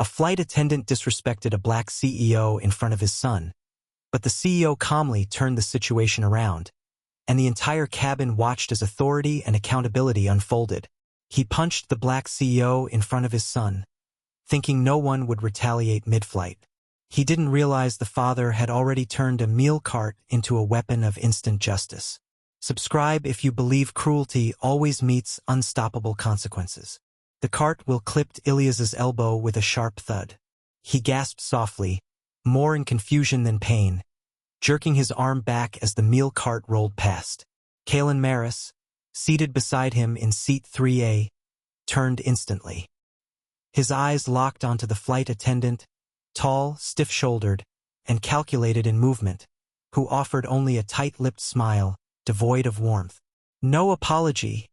A flight attendant disrespected a black CEO in front of his son, but the CEO calmly turned the situation around, and the entire cabin watched as authority and accountability unfolded. He punched the black CEO in front of his son, thinking no one would retaliate mid-flight. He didn't realize the father had already turned a meal cart into a weapon of instant justice. Subscribe if you believe cruelty always meets unstoppable consequences. The cart will clipped Ilias's elbow with a sharp thud. He gasped softly, more in confusion than pain, jerking his arm back as the meal cart rolled past. Kalen Maris, seated beside him in seat 3A, turned instantly. His eyes locked onto the flight attendant, tall, stiff-shouldered, and calculated in movement, who offered only a tight-lipped smile, devoid of warmth. No apology,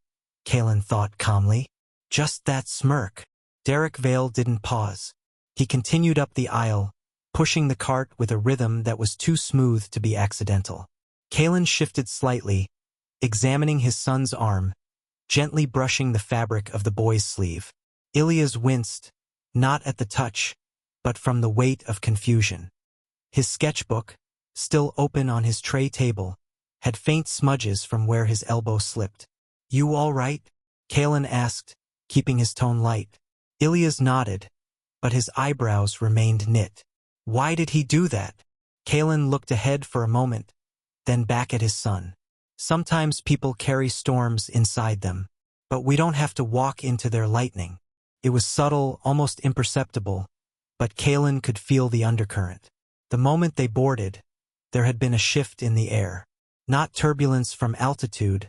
Kalen thought calmly. Just that smirk. Derek Vale didn't pause. He continued up the aisle, pushing the cart with a rhythm that was too smooth to be accidental. Kalen shifted slightly, examining his son's arm, gently brushing the fabric of the boy's sleeve. Ilias winced, not at the touch, but from the weight of confusion. His sketchbook, still open on his tray table, had faint smudges from where his elbow slipped. "You all right?" Kalen asked, keeping his tone light. Ilias nodded, but his eyebrows remained knit. Why did he do that? Kalen looked ahead for a moment, then back at his son. Sometimes people carry storms inside them, but we don't have to walk into their lightning. It was subtle, almost imperceptible, but Kalen could feel the undercurrent. The moment they boarded, there had been a shift in the air. Not turbulence from altitude,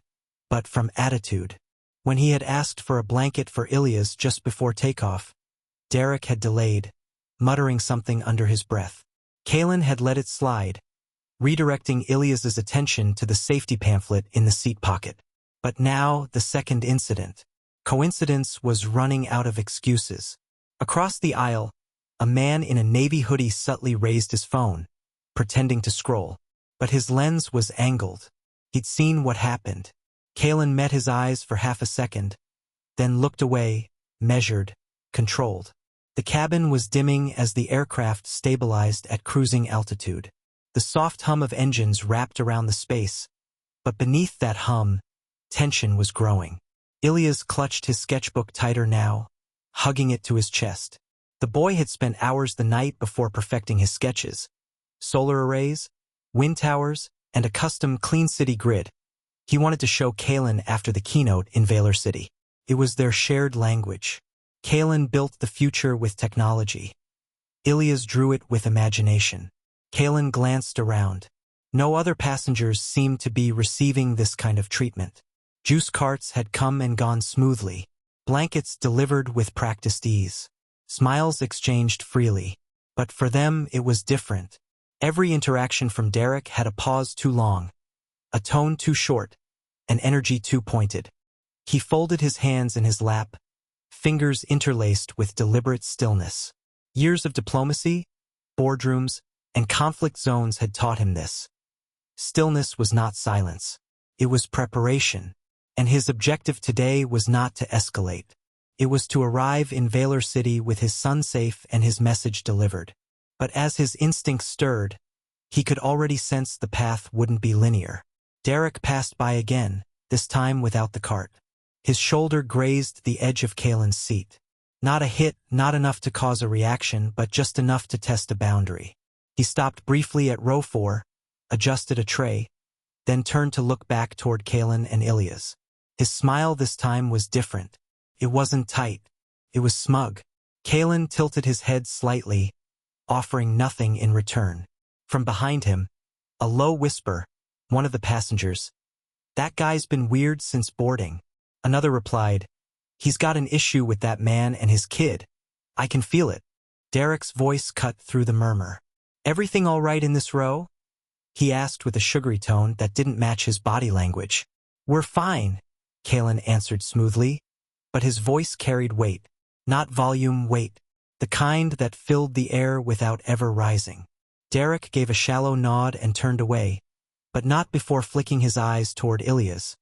but from attitude. When he had asked for a blanket for Ilias just before takeoff, Derek had delayed, muttering something under his breath. Kalen had let it slide, redirecting Ilias's attention to the safety pamphlet in the seat pocket. But now, the second incident. Coincidence was running out of excuses. Across the aisle, a man in a navy hoodie subtly raised his phone, pretending to scroll. But his lens was angled. He'd seen what happened. Kalen met his eyes for half a second, then looked away, measured, controlled. The cabin was dimming as the aircraft stabilized at cruising altitude. The soft hum of engines wrapped around the space, but beneath that hum, tension was growing. Ilias clutched his sketchbook tighter now, hugging it to his chest. The boy had spent hours the night before perfecting his sketches. Solar arrays, wind towers, and a custom clean city grid. He wanted to show Kalen after the keynote in Valor City. It was their shared language. Kalen built the future with technology. Ilias drew it with imagination. Kalen glanced around. No other passengers seemed to be receiving this kind of treatment. Juice carts had come and gone smoothly. Blankets delivered with practiced ease. Smiles exchanged freely. But for them, it was different. Every interaction from Derek had a pause too long, a tone too short, an energy too pointed. He folded his hands in his lap, fingers interlaced with deliberate stillness. Years of diplomacy, boardrooms, and conflict zones had taught him this. Stillness was not silence. It was preparation, and his objective today was not to escalate. It was to arrive in Valor City with his son safe and his message delivered. But as his instincts stirred, he could already sense the path wouldn't be linear. Derek passed by again, this time without the cart. His shoulder grazed the edge of Kalen's seat. Not a hit, not enough to cause a reaction, but just enough to test a boundary. He stopped briefly at row 4, adjusted a tray, then turned to look back toward Kalen and Ilias. His smile this time was different. It wasn't tight. It was smug. Kalen tilted his head slightly, offering nothing in return. From behind him, a low whisper, one of the passengers. "That guy's been weird since boarding." Another replied, "He's got an issue with that man and his kid. I can feel it." Derek's voice cut through the murmur. "Everything all right in this row?" he asked with a sugary tone that didn't match his body language. "We're fine," Kalen answered smoothly, but his voice carried weight. Not volume, weight. The kind that filled the air without ever rising. Derek gave a shallow nod and turned away, but not before flicking his eyes toward Ilias,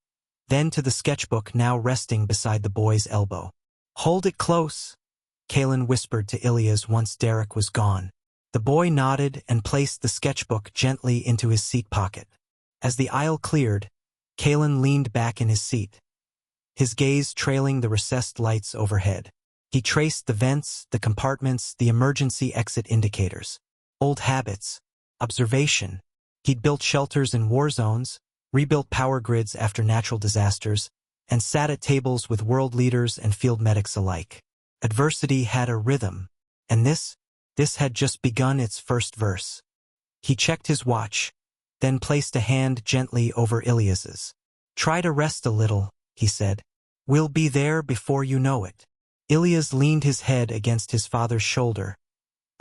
then to the sketchbook now resting beside the boy's elbow. "Hold it close," Kalen whispered to Ilias once Derek was gone. The boy nodded and placed the sketchbook gently into his seat pocket. As the aisle cleared, Kalen leaned back in his seat, his gaze trailing the recessed lights overhead. He traced the vents, the compartments, the emergency exit indicators. Old habits. Observation. He'd built shelters in war zones, rebuilt power grids after natural disasters, and sat at tables with world leaders and field medics alike. Adversity had a rhythm, and this had just begun its first verse. He checked his watch, then placed a hand gently over Ilias's. "Try to rest a little," he said. "We'll be there before you know it." Ilias leaned his head against his father's shoulder,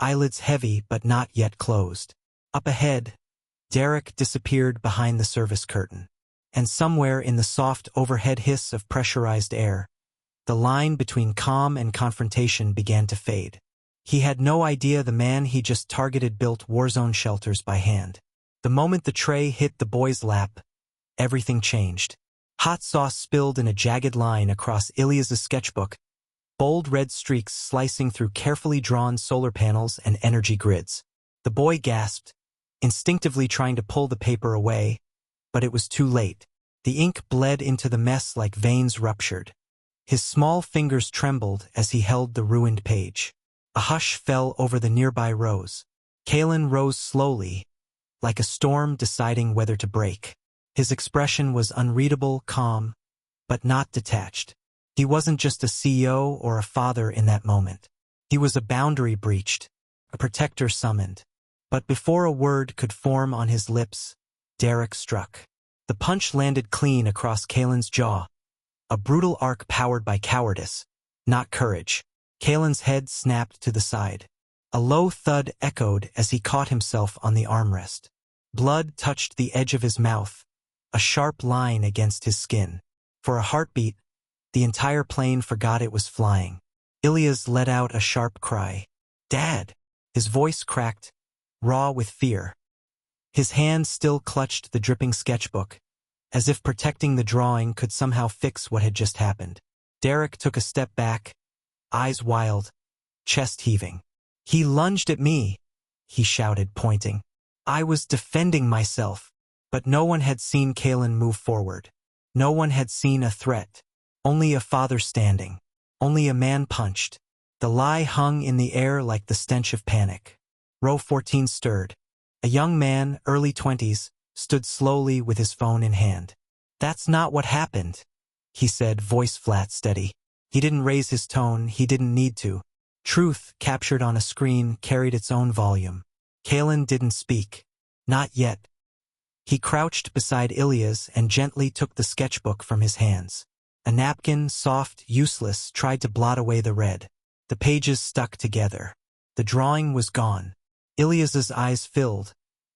eyelids heavy but not yet closed. Up ahead, Derek disappeared behind the service curtain, and somewhere in the soft overhead hiss of pressurized air, the line between calm and confrontation began to fade. He had no idea the man he just targeted built warzone shelters by hand. The moment the tray hit the boy's lap, everything changed. Hot sauce spilled in a jagged line across Ilias's sketchbook, bold red streaks slicing through carefully drawn solar panels and energy grids. The boy gasped, instinctively trying to pull the paper away, but it was too late. The ink bled into the mess like veins ruptured. His small fingers trembled as he held the ruined page. A hush fell over the nearby rows. Kalen rose slowly, like a storm deciding whether to break. His expression was unreadable, calm, but not detached. He wasn't just a CEO or a father in that moment. He was a boundary breached, a protector summoned. But before a word could form on his lips, Derek struck. The punch landed clean across Kalen's jaw, a brutal arc powered by cowardice, not courage. Kalen's head snapped to the side. A low thud echoed as he caught himself on the armrest. Blood touched the edge of his mouth, a sharp line against his skin. For a heartbeat, the entire plane forgot it was flying. Ilias let out a sharp cry. "Dad!" His voice cracked, raw with fear. His hand still clutched the dripping sketchbook, as if protecting the drawing could somehow fix what had just happened. Derek took a step back, eyes wild, chest heaving. "He lunged at me," he shouted, pointing. "I was defending myself." But no one had seen Kalen move forward. No one had seen a threat. Only a father standing. Only a man punched. The lie hung in the air like the stench of panic. Row 14 stirred. A young man, early 20s, stood slowly with his phone in hand. "That's not what happened," he said, voice flat, steady. He didn't raise his tone, he didn't need to. Truth, captured on a screen, carried its own volume. Kalen didn't speak. Not yet. He crouched beside Ilias and gently took the sketchbook from his hands. A napkin, soft, useless, tried to blot away the red. The pages stuck together. The drawing was gone. Ilias's eyes filled,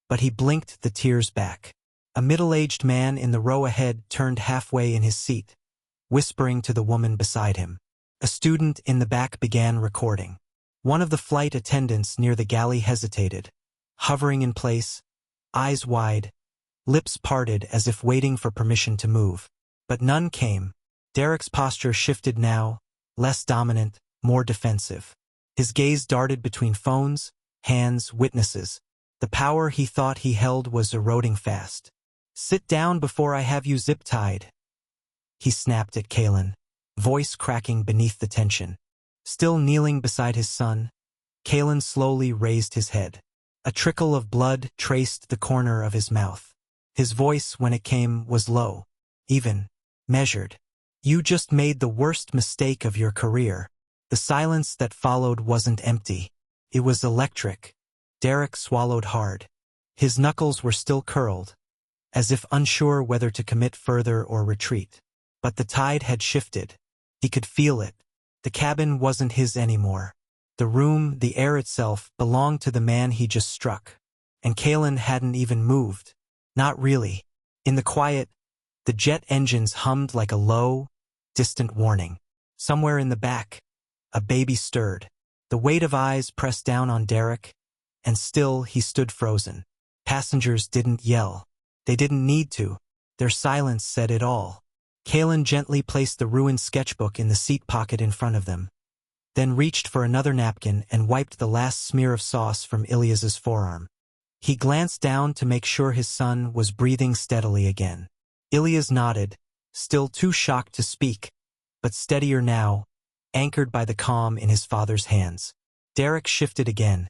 but he blinked the tears back. A middle-aged man in the row ahead turned halfway in his seat, whispering to the woman beside him. A student in the back began recording. One of the flight attendants near the galley hesitated, hovering in place, eyes wide, lips parted as if waiting for permission to move. But none came. Derek's posture shifted now, less dominant, more defensive. His gaze darted between phones, hands, witnesses. The power he thought he held was eroding fast. "Sit down before I have you zip-tied," he snapped at Kalen, voice cracking beneath the tension. Still kneeling beside his son, Kalen slowly raised his head. A trickle of blood traced the corner of his mouth. His voice, when it came, was low, even, measured. "You just made the worst mistake of your career." The silence that followed wasn't empty. It was electric. Derek swallowed hard. His knuckles were still curled, as if unsure whether to commit further or retreat. But the tide had shifted. He could feel it. The cabin wasn't his anymore. The room, the air itself, belonged to the man he just struck. And Kalen hadn't even moved. Not really. In the quiet, the jet engines hummed like a low, distant warning. Somewhere in the back, a baby stirred. The weight of eyes pressed down on Derek, and still he stood frozen. Passengers didn't yell. They didn't need to. Their silence said it all. Kalen gently placed the ruined sketchbook in the seat pocket in front of them. then reached for another napkin and wiped the last smear of sauce from Ilyas's forearm. He glanced down to make sure his son was breathing steadily again. Ilyas nodded, still too shocked to speak, but steadier now, anchored by the calm in his father's hands. Derek shifted again,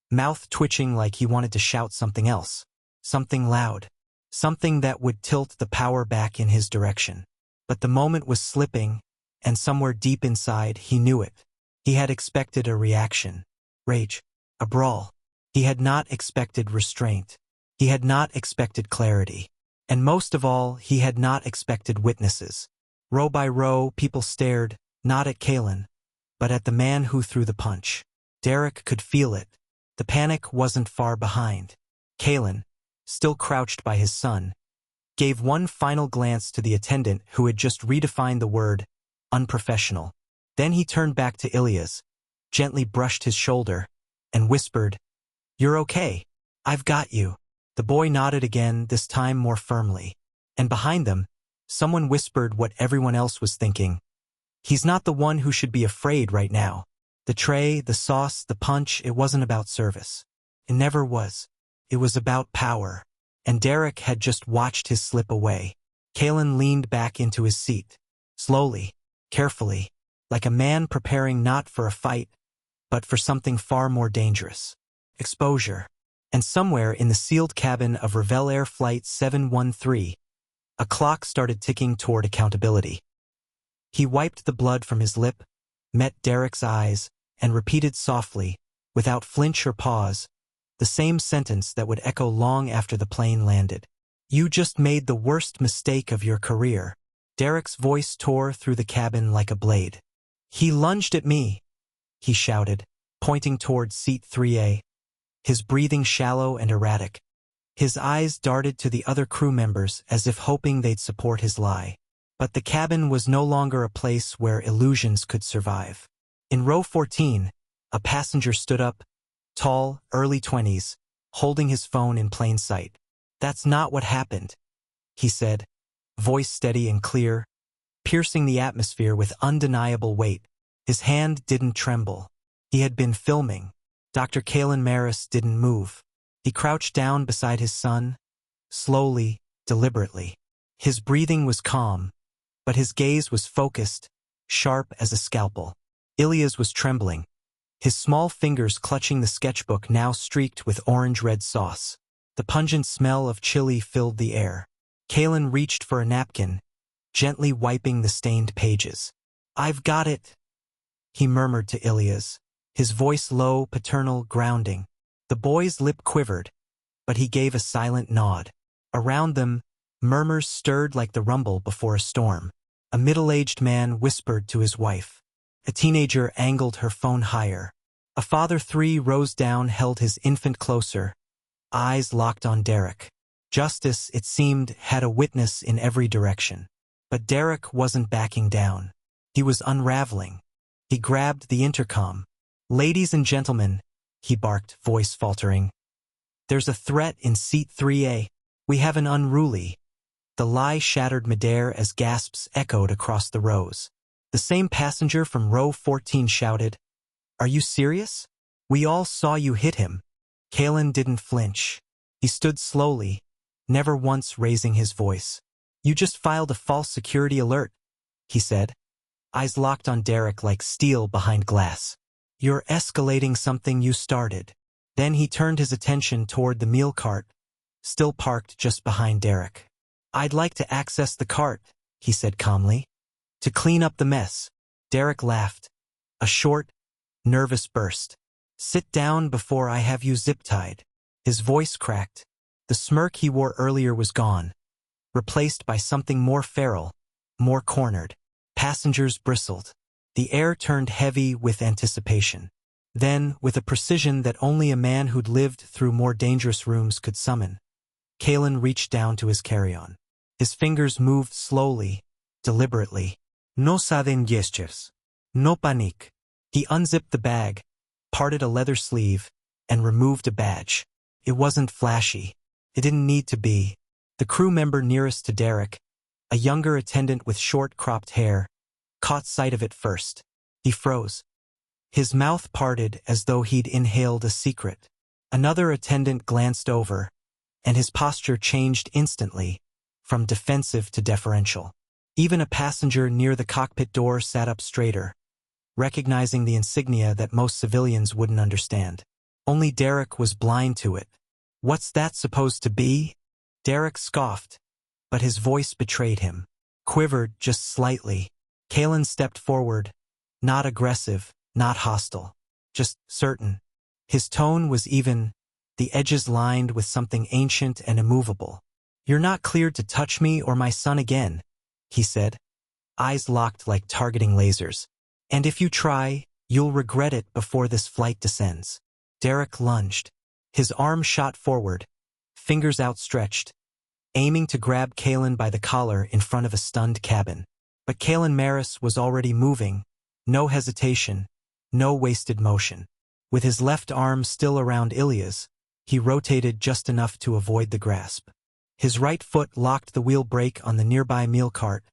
mouth twitching like he wanted to shout something else, something loud, something that would tilt the power back in his direction. But the moment was slipping, and somewhere deep inside he knew it. He had expected a reaction, rage, a brawl. He had not expected restraint. He had not expected clarity. And most of all, he had not expected witnesses. Row by row, people stared, not at Kalen, but at the man who threw the punch. Derek could feel it. The panic wasn't far behind. Kalen, still crouched by his son, gave one final glance to the attendant who had just redefined the word unprofessional. Then he turned back to Ilyas, gently brushed his shoulder, and whispered, "You're okay. I've got you." The boy nodded again, this time more firmly. And behind them, someone whispered what everyone else was thinking. He's not the one who should be afraid right now. The tray, the sauce, the punch, it wasn't about service. It never was. It was about power. And Derek had just watched his slip away. Kalen leaned back into his seat, slowly, carefully, like a man preparing not for a fight, but for something far more dangerous. Exposure. And somewhere in the sealed cabin of Revel Air Flight 713, a clock started ticking toward accountability. He wiped the blood from his lip, met Derek's eyes, and repeated softly, without flinch or pause, the same sentence that would echo long after the plane landed. "You just made the worst mistake of your career." Derek's voice tore through the cabin like a blade. "He lunged at me," he shouted, pointing toward seat 3A. His breathing shallow and erratic. His eyes darted to the other crew members as if hoping they'd support his lie. But the cabin was no longer a place where illusions could survive. In row 14, a passenger stood up, tall, early 20s, holding his phone in plain sight. "That's not what happened," he said, voice steady and clear, piercing the atmosphere with undeniable weight. His hand didn't tremble. He had been filming. Dr. Kalen Maris didn't move. He crouched down beside his son, slowly, deliberately. His breathing was calm, but his gaze was focused, sharp as a scalpel. Ilyas was trembling, his small fingers clutching the sketchbook now streaked with orange-red sauce. The pungent smell of chili filled the air. Kalen reached for a napkin, gently wiping the stained pages. "I've got it," he murmured to Ilyas, his voice low, paternal, grounding. The boy's lip quivered, but he gave a silent nod. Around them, murmurs stirred like the rumble before a storm. A middle-aged man whispered to his wife. A teenager angled her phone higher. A father 3 rows down held his infant closer, eyes locked on Derek. Justice, it seemed, had a witness in every direction. But Derek wasn't backing down. He was unraveling. He grabbed the intercom. "Ladies and gentlemen," he barked, voice faltering. "There's a threat in seat 3A. We have an unruly." The lie shattered midair as gasps echoed across the rows. The same passenger from row 14 shouted, "Are you serious? We all saw you hit him." Kalen didn't flinch. He stood slowly, never once raising his voice. "You just filed a false security alert," he said, eyes locked on Derek like steel behind glass. "You're escalating something you started." Then he turned his attention toward the meal cart, still parked just behind Derek. "I'd like to access the cart," he said calmly, "to clean up the mess." Derek laughed, a short, nervous burst. "Sit down before I have you zip-tied." His voice cracked. The smirk he wore earlier was gone, replaced by something more feral, more cornered. Passengers bristled. The air turned heavy with anticipation. Then, with a precision that only a man who'd lived through more dangerous rooms could summon, Kalen reached down to his carry-on. His fingers moved slowly, deliberately. "No sudden gestures. No panique." He unzipped the bag, parted a leather sleeve, and removed a badge. It wasn't flashy. It didn't need to be. The crew member nearest to Derek, a younger attendant with short cropped hair, caught sight of it first. He froze. His mouth parted as though he'd inhaled a secret. Another attendant glanced over, and his posture changed instantly, from defensive to deferential. Even a passenger near the cockpit door sat up straighter, recognizing the insignia that most civilians wouldn't understand. Only Derek was blind to it. "What's that supposed to be?" Derek scoffed, but his voice betrayed him. Quivered just slightly. Kalen stepped forward, not aggressive, not hostile, just certain. His tone was even, the edges lined with something ancient and immovable. "You're not cleared to touch me or my son again," he said, eyes locked like targeting lasers. "And if you try, you'll regret it before this flight descends." Derek lunged. His arm shot forward, fingers outstretched, aiming to grab Kalen by the collar in front of a stunned cabin. But Kalen Maris was already moving, no hesitation, no wasted motion. With his left arm still around Ilya's, he rotated just enough to avoid the grasp. His right foot locked the wheel brake on the nearby meal cart,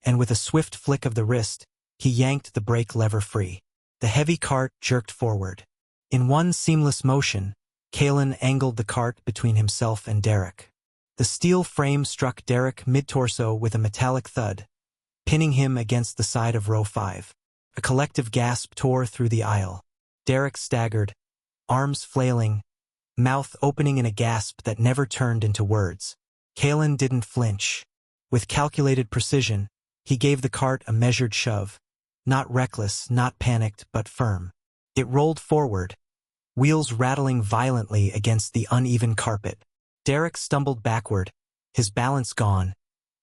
and with a swift flick of the wrist, he yanked the brake lever free. The heavy cart jerked forward. In one seamless motion, Kalen angled the cart between himself and Derek. The steel frame struck Derek mid-torso with a metallic thud, pinning him against the side of row 5. A collective gasp tore through the aisle. Derek staggered, arms flailing, mouth opening in a gasp that never turned into words. Kalen didn't flinch. With calculated precision, he gave the cart a measured shove. Not reckless, not panicked, but firm. It rolled forward, wheels rattling violently against the uneven carpet. Derek stumbled backward, his balance gone,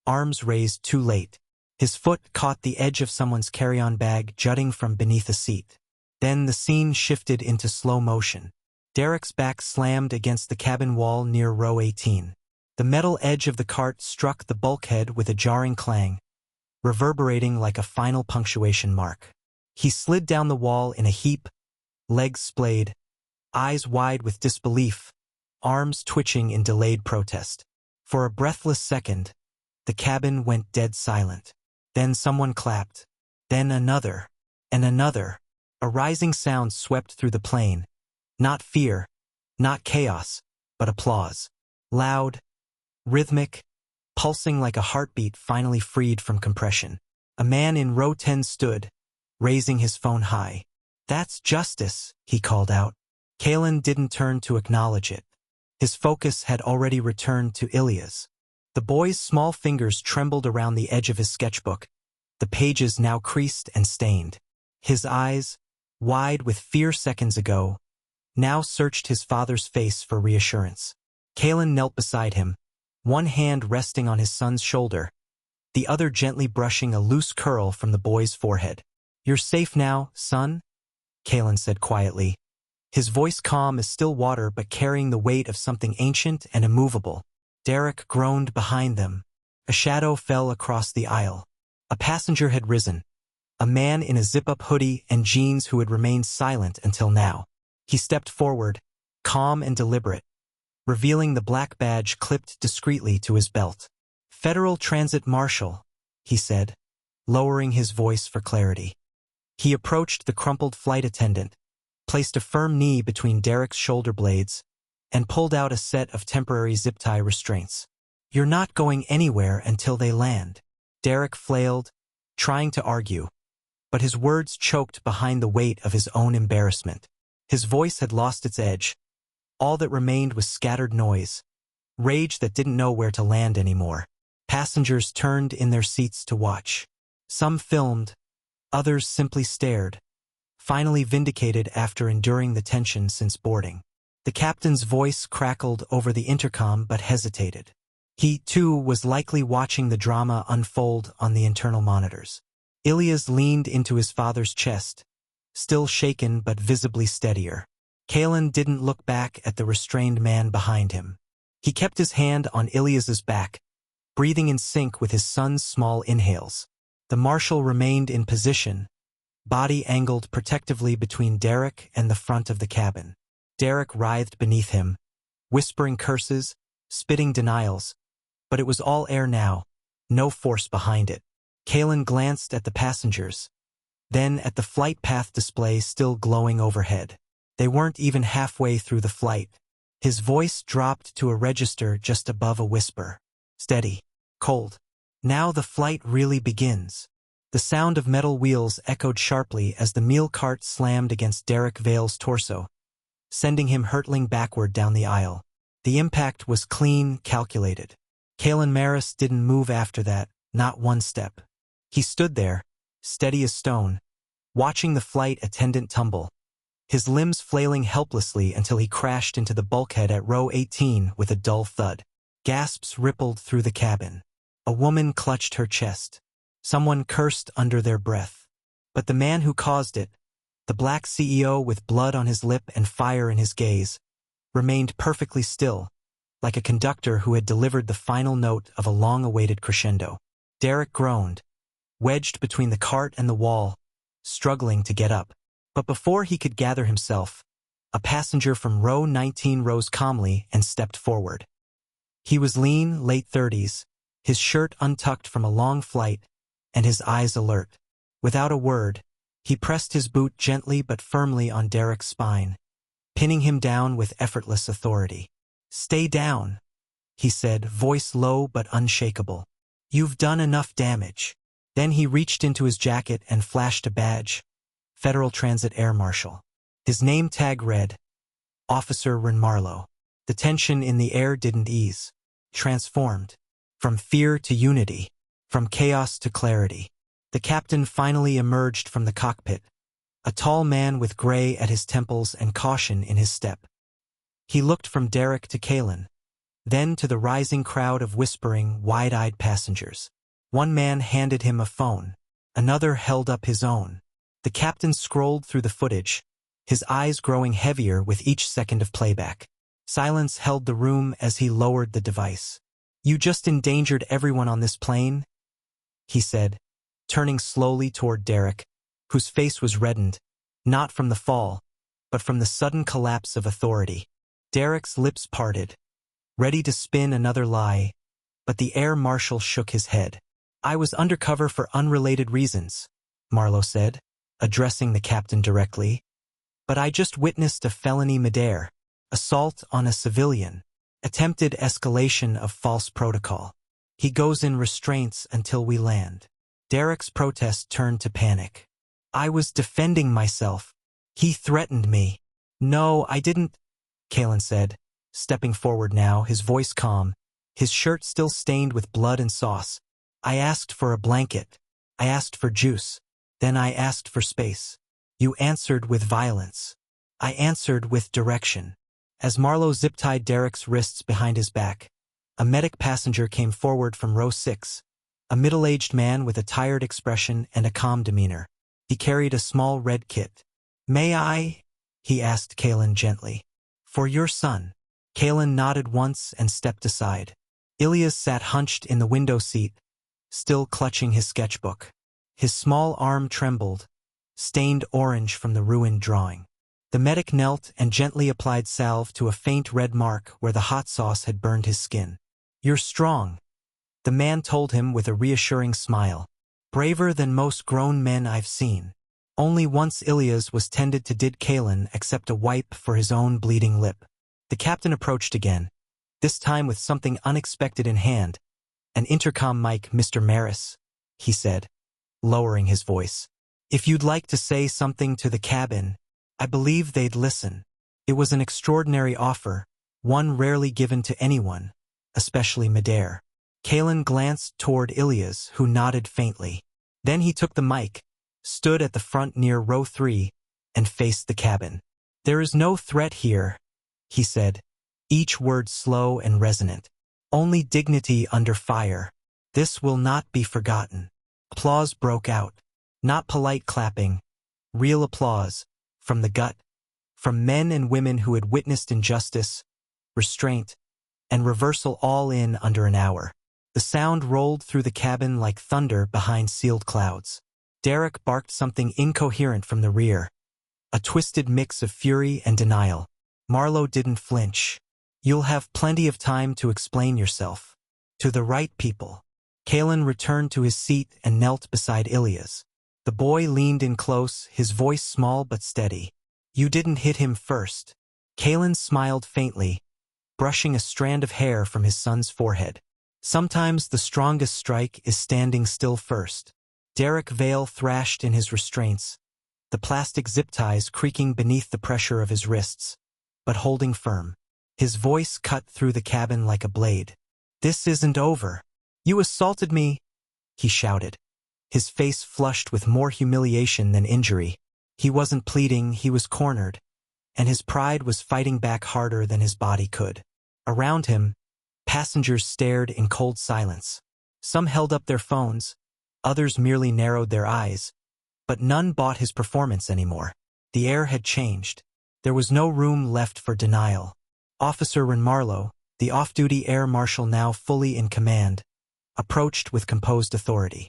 arms raised too late. His foot caught the edge of someone's carry-on bag jutting from beneath a seat. Then the scene shifted into slow motion. Derek's back slammed against the cabin wall near row 18. The metal edge of the cart struck the bulkhead with a jarring clang, reverberating like a final punctuation mark. He slid down the wall in a heap, legs splayed, eyes wide with disbelief, arms twitching in delayed protest. For a breathless second, the cabin went dead silent. Then someone clapped. Then another. And another. A rising sound swept through the plane. Not fear, not chaos, but applause. Loud, rhythmic, pulsing like a heartbeat finally freed from compression. A man in row 10 stood, raising his phone high. "That's justice," he called out. Kalen didn't turn to acknowledge it. His focus had already returned to Ilya's. The boy's small fingers trembled around the edge of his sketchbook, the pages now creased and stained. His eyes, wide with fear seconds ago, now searched his father's face for reassurance. Kalen knelt beside him, one hand resting on his son's shoulder, the other gently brushing a loose curl from the boy's forehead. "You're safe now, son," Kalen said quietly, his voice calm as still water but carrying the weight of something ancient and immovable. Derek groaned behind them. A shadow fell across the aisle. A passenger had risen, a man in a zip-up hoodie and jeans who had remained silent until now. He stepped forward, calm and deliberate, revealing the black badge clipped discreetly to his belt. "Federal Transit Marshal," he said, lowering his voice for clarity. He approached the crumpled flight attendant, placed a firm knee between Derek's shoulder blades, and pulled out a set of temporary zip-tie restraints. "You're not going anywhere until they land." Derek flailed, trying to argue, but his words choked behind the weight of his own embarrassment. His voice had lost its edge. All that remained was scattered noise, rage that didn't know where to land anymore. Passengers turned in their seats to watch. Some filmed, others simply stared, finally vindicated after enduring the tension since boarding. The captain's voice crackled over the intercom but hesitated. He, too, was likely watching the drama unfold on the internal monitors. Ilyas leaned into his father's chest, still shaken but visibly steadier. Kalen didn't look back at the restrained man behind him. He kept his hand on Ilyas's back, breathing in sync with his son's small inhales. The marshal remained in position, body angled protectively between Derek and the front of the cabin. Derek writhed beneath him, whispering curses, spitting denials, but it was all air now, no force behind it. Kalen glanced at the passengers. then at the flight path display still glowing overhead. They weren't even halfway through the flight. His voice dropped to a register just above a whisper. Steady. Cold. Now the flight really begins. The sound of metal wheels echoed sharply as the meal cart slammed against Derek Vale's torso, sending him hurtling backward down the aisle. The impact was clean, calculated. Kalen Maris didn't move after that, not one step. He stood there, steady as stone, watching the flight attendant tumble, his limbs flailing helplessly until he crashed into the bulkhead at row 18 with a dull thud. Gasps rippled through the cabin. A woman clutched her chest. Someone cursed under their breath. But the man who caused it, the black CEO with blood on his lip and fire in his gaze, remained perfectly still, like a conductor who had delivered the final note of a long-awaited crescendo. Derek groaned, wedged between the cart and the wall, struggling to get up. But before he could gather himself, a passenger from row 19 rose calmly and stepped forward. He was lean, late 30s, his shirt untucked from a long flight, and his eyes alert. Without a word, he pressed his boot gently but firmly on Derek's spine, pinning him down with effortless authority. "Stay down," he said, voice low but unshakable. "You've done enough damage." Then he reached into his jacket and flashed a badge. Federal Transit Air Marshal. His name tag read, Officer Marlowe. The tension in the air didn't ease. Transformed. From fear to unity. From chaos to clarity. The captain finally emerged from the cockpit, a tall man with gray at his temples and caution in his step. He looked from Derek to Kalen, then to the rising crowd of whispering, wide-eyed passengers. One man handed him a phone. Another held up his own. The captain scrolled through the footage, his eyes growing heavier with each second of playback. Silence held the room as he lowered the device. "You just endangered everyone on this plane," he said, turning slowly toward Derek, whose face was reddened, not from the fall, but from the sudden collapse of authority. Derek's lips parted, ready to spin another lie, but the air marshal shook his head. "I was undercover for unrelated reasons," Marlowe said, addressing the captain directly. "But I just witnessed a felony midair, assault on a civilian, attempted escalation of false protocol. He goes in restraints until we land." Derek's protest turned to panic. "I was defending myself. He threatened me." "No, I didn't," Kalen said, stepping forward now, his voice calm, his shirt still stained with blood and sauce. "I asked for a blanket. I asked for juice. Then I asked for space. You answered with violence. I answered with direction." As Marlowe zip-tied Derek's wrists behind his back, a medic passenger came forward from row 6, a middle-aged man with a tired expression and a calm demeanor. He carried a small red kit. "May I?" he asked Kalen gently. "For your son." Kalen nodded once and stepped aside. Ilias sat hunched in the window seat, still clutching his sketchbook. His small arm trembled, stained orange from the ruined drawing. The medic knelt and gently applied salve to a faint red mark where the hot sauce had burned his skin. "You're strong," the man told him with a reassuring smile. "Braver than most grown men I've seen." Only once Ilias was tended to did Kalen accept a wipe for his own bleeding lip. The captain approached again, this time with something unexpected in hand. "An intercom mic, Mr. Maris," he said, lowering his voice. "If you'd like to say something to the cabin, I believe they'd listen." It was an extraordinary offer, one rarely given to anyone, especially midair. Kalen glanced toward Ilias, who nodded faintly. Then he took the mic, stood at the front near row 3, and faced the cabin. "There is no threat here," he said, each word slow and resonant. "Only dignity under fire. This will not be forgotten." Applause broke out. Not polite clapping, real applause, from the gut, from men and women who had witnessed injustice, restraint, and reversal all in under an hour. The sound rolled through the cabin like thunder behind sealed clouds. Derek barked something incoherent from the rear, a twisted mix of fury and denial. Marlowe didn't flinch. "You'll have plenty of time to explain yourself. To the right people." Kalen returned to his seat and knelt beside Ilias. The boy leaned in close, his voice small but steady. You didn't hit him first. Kalen smiled faintly, brushing a strand of hair from his son's forehead. Sometimes the strongest strike is standing still first. Derek Vale thrashed in his restraints, the plastic zip ties creaking beneath the pressure of his wrists, but holding firm. His voice cut through the cabin like a blade. This isn't over. You assaulted me, he shouted. His face flushed with more humiliation than injury. He wasn't pleading, he was cornered, and his pride was fighting back harder than his body could. Around him, passengers stared in cold silence. Some held up their phones, others merely narrowed their eyes, but none bought his performance anymore. The air had changed. There was no room left for denial. Officer Renmarlow, the off-duty air marshal now fully in command, approached with composed authority.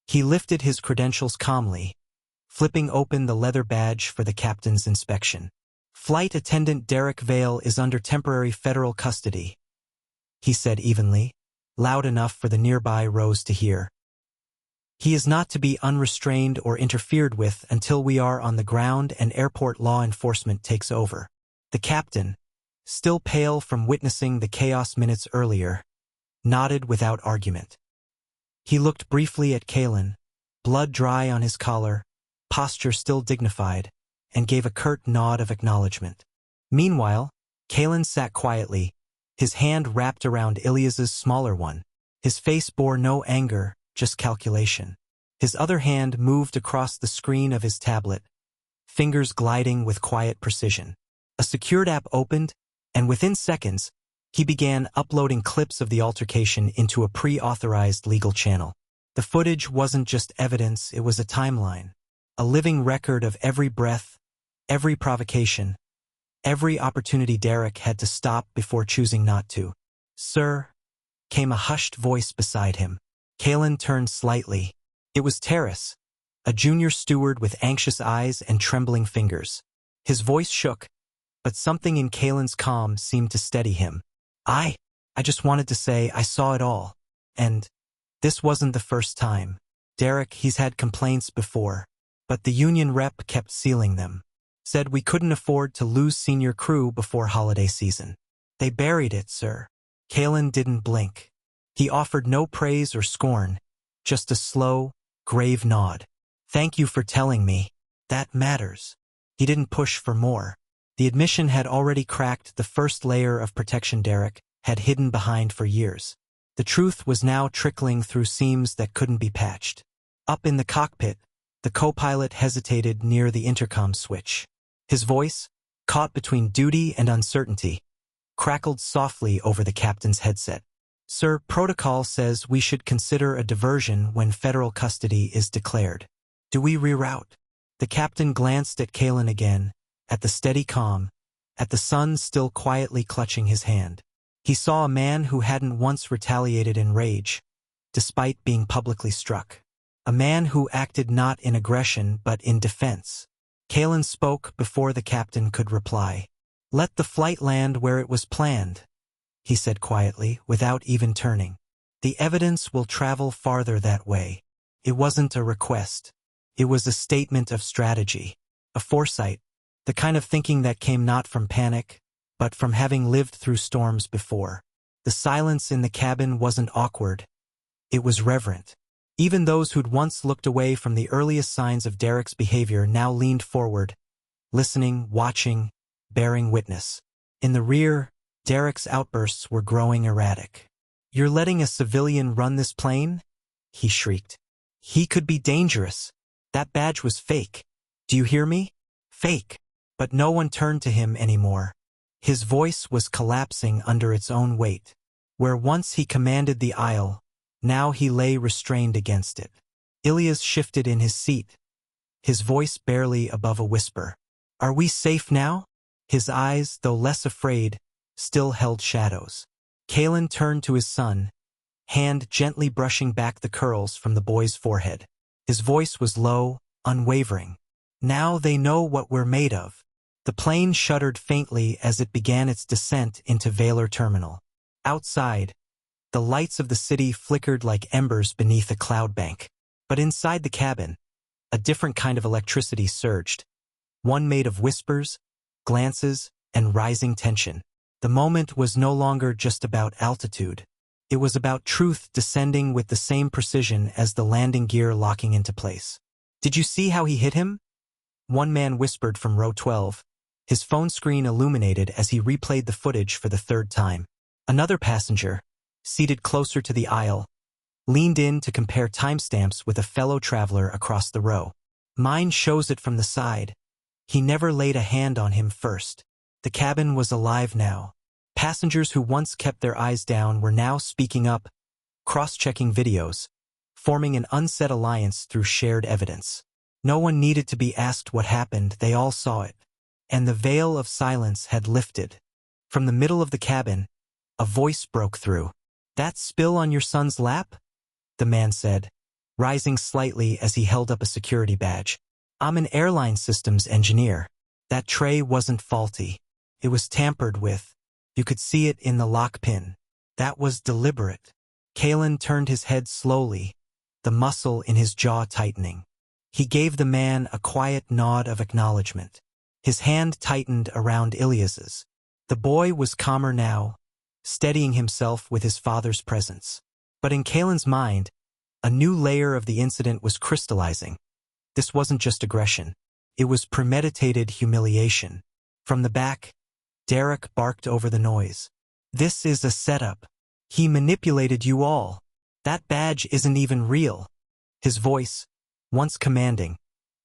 He lifted his credentials calmly, flipping open the leather badge for the captain's inspection. Flight Attendant Derek Vale is under temporary federal custody, he said evenly, loud enough for the nearby rows to hear. He is not to be unrestrained or interfered with until we are on the ground and airport law enforcement takes over. The captain, still pale from witnessing the chaos minutes earlier, nodded without argument. He looked briefly at Kalen, blood dry on his collar, posture still dignified, and gave a curt nod of acknowledgement. Meanwhile, Kalen sat quietly, his hand wrapped around Ilias's smaller one. His face bore no anger, just calculation. His other hand moved across the screen of his tablet, fingers gliding with quiet precision. A secured app opened, and within seconds, he began uploading clips of the altercation into a pre-authorized legal channel. The footage wasn't just evidence, it was a timeline, a living record of every breath, every provocation, every opportunity Derek had to stop before choosing not to. Sir, came a hushed voice beside him. Kalen turned slightly. It was Terrace, a junior steward with anxious eyes and trembling fingers. His voice shook, but something in Kalen's calm seemed to steady him. I just wanted to say I saw it all. And this wasn't the first time. Derek, he's had complaints before, but the union rep kept sealing them. Said we couldn't afford to lose senior crew before holiday season. They buried it, sir. Kalen didn't blink. He offered no praise or scorn, just a slow, grave nod. Thank you for telling me. That matters. He didn't push for more. The admission had already cracked the first layer of protection Derek had hidden behind for years. The truth was now trickling through seams that couldn't be patched. Up in the cockpit, the co-pilot hesitated near the intercom switch. His voice, caught between duty and uncertainty, crackled softly over the captain's headset. Sir, protocol says we should consider a diversion when federal custody is declared. Do we reroute? The captain glanced at Kalen again, at the steady calm, at the son still quietly clutching his hand. He saw a man who hadn't once retaliated in rage, despite being publicly struck. A man who acted not in aggression but in defense. Kalen spoke before the captain could reply. Let the flight land where it was planned, he said quietly, without even turning. The evidence will travel farther that way. It wasn't a request. It was a statement of strategy, a foresight, the kind of thinking that came not from panic, but from having lived through storms before. The silence in the cabin wasn't awkward. It was reverent. Even those who'd once looked away from the earliest signs of Derek's behavior now leaned forward, listening, watching, bearing witness. In the rear, Derek's outbursts were growing erratic. You're letting a civilian run this plane? He shrieked. He could be dangerous. That badge was fake. Do you hear me? Fake. But no one turned to him anymore. His voice was collapsing under its own weight. Where once he commanded the aisle, now he lay restrained against it. Ilias shifted in his seat, his voice barely above a whisper. Are we safe now? His eyes, though less afraid, still held shadows. Kalen turned to his son, hand gently brushing back the curls from the boy's forehead. His voice was low, unwavering. Now they know what we're made of. The plane shuddered faintly as it began its descent into Valor Terminal. Outside, the lights of the city flickered like embers beneath a cloud bank. But inside the cabin, A different kind of electricity surged, one made of whispers, glances, and rising tension. The moment was no longer just about altitude. It was about truth descending with the same precision as the landing gear locking into place. "Did you see how he hit him?" One man whispered from row 12. His phone screen illuminated as he replayed the footage for the third time. Another passenger, seated closer to the aisle, leaned in to compare timestamps with a fellow traveler across the row. "Mine shows it from the side. He never laid a hand on him first." The cabin was alive now. Passengers who once kept their eyes down were now speaking up, cross-checking videos, forming an unsaid alliance through shared evidence. No one needed to be asked what happened, they all saw it. And the veil of silence had lifted. From the middle of the cabin, a voice broke through. "That spill on your son's lap?" the man said, rising slightly as he held up a security badge. "I'm an airline systems engineer. That tray wasn't faulty. It was tampered with. You could see it in the lock pin. That was deliberate." Kalen turned his head slowly, the muscle in his jaw tightening. He gave the man a quiet nod of acknowledgement. His hand tightened around Ilyas's. The boy was calmer now, steadying himself with his father's presence. But in Kalen's mind, a new layer of the incident was crystallizing. This wasn't just aggression. It was premeditated humiliation. From the back, Derek barked over the noise. "This is a setup. He manipulated you all. That badge isn't even real." His voice, once commanding,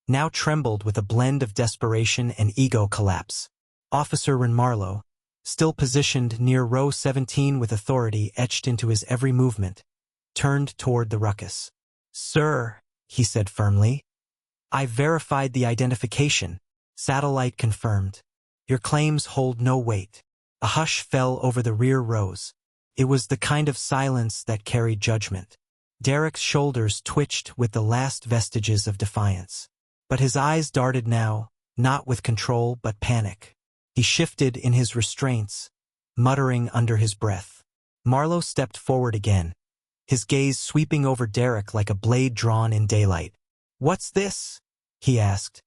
now trembled with a blend of desperation and ego collapse. Officer Marlowe, still positioned near row 17 with authority etched into his every movement, turned toward the ruckus. "Sir," he said firmly, "I verified the identification. Satellite confirmed. Your claims hold no weight." A hush fell over the rear rows. It was the kind of silence that carried judgment. Derek's shoulders twitched with the last vestiges of defiance. But his eyes darted now, not with control but panic. He shifted in his restraints, muttering under his breath. Marlowe stepped forward again, his gaze sweeping over Derek like a blade drawn in daylight. "What's this?" he asked,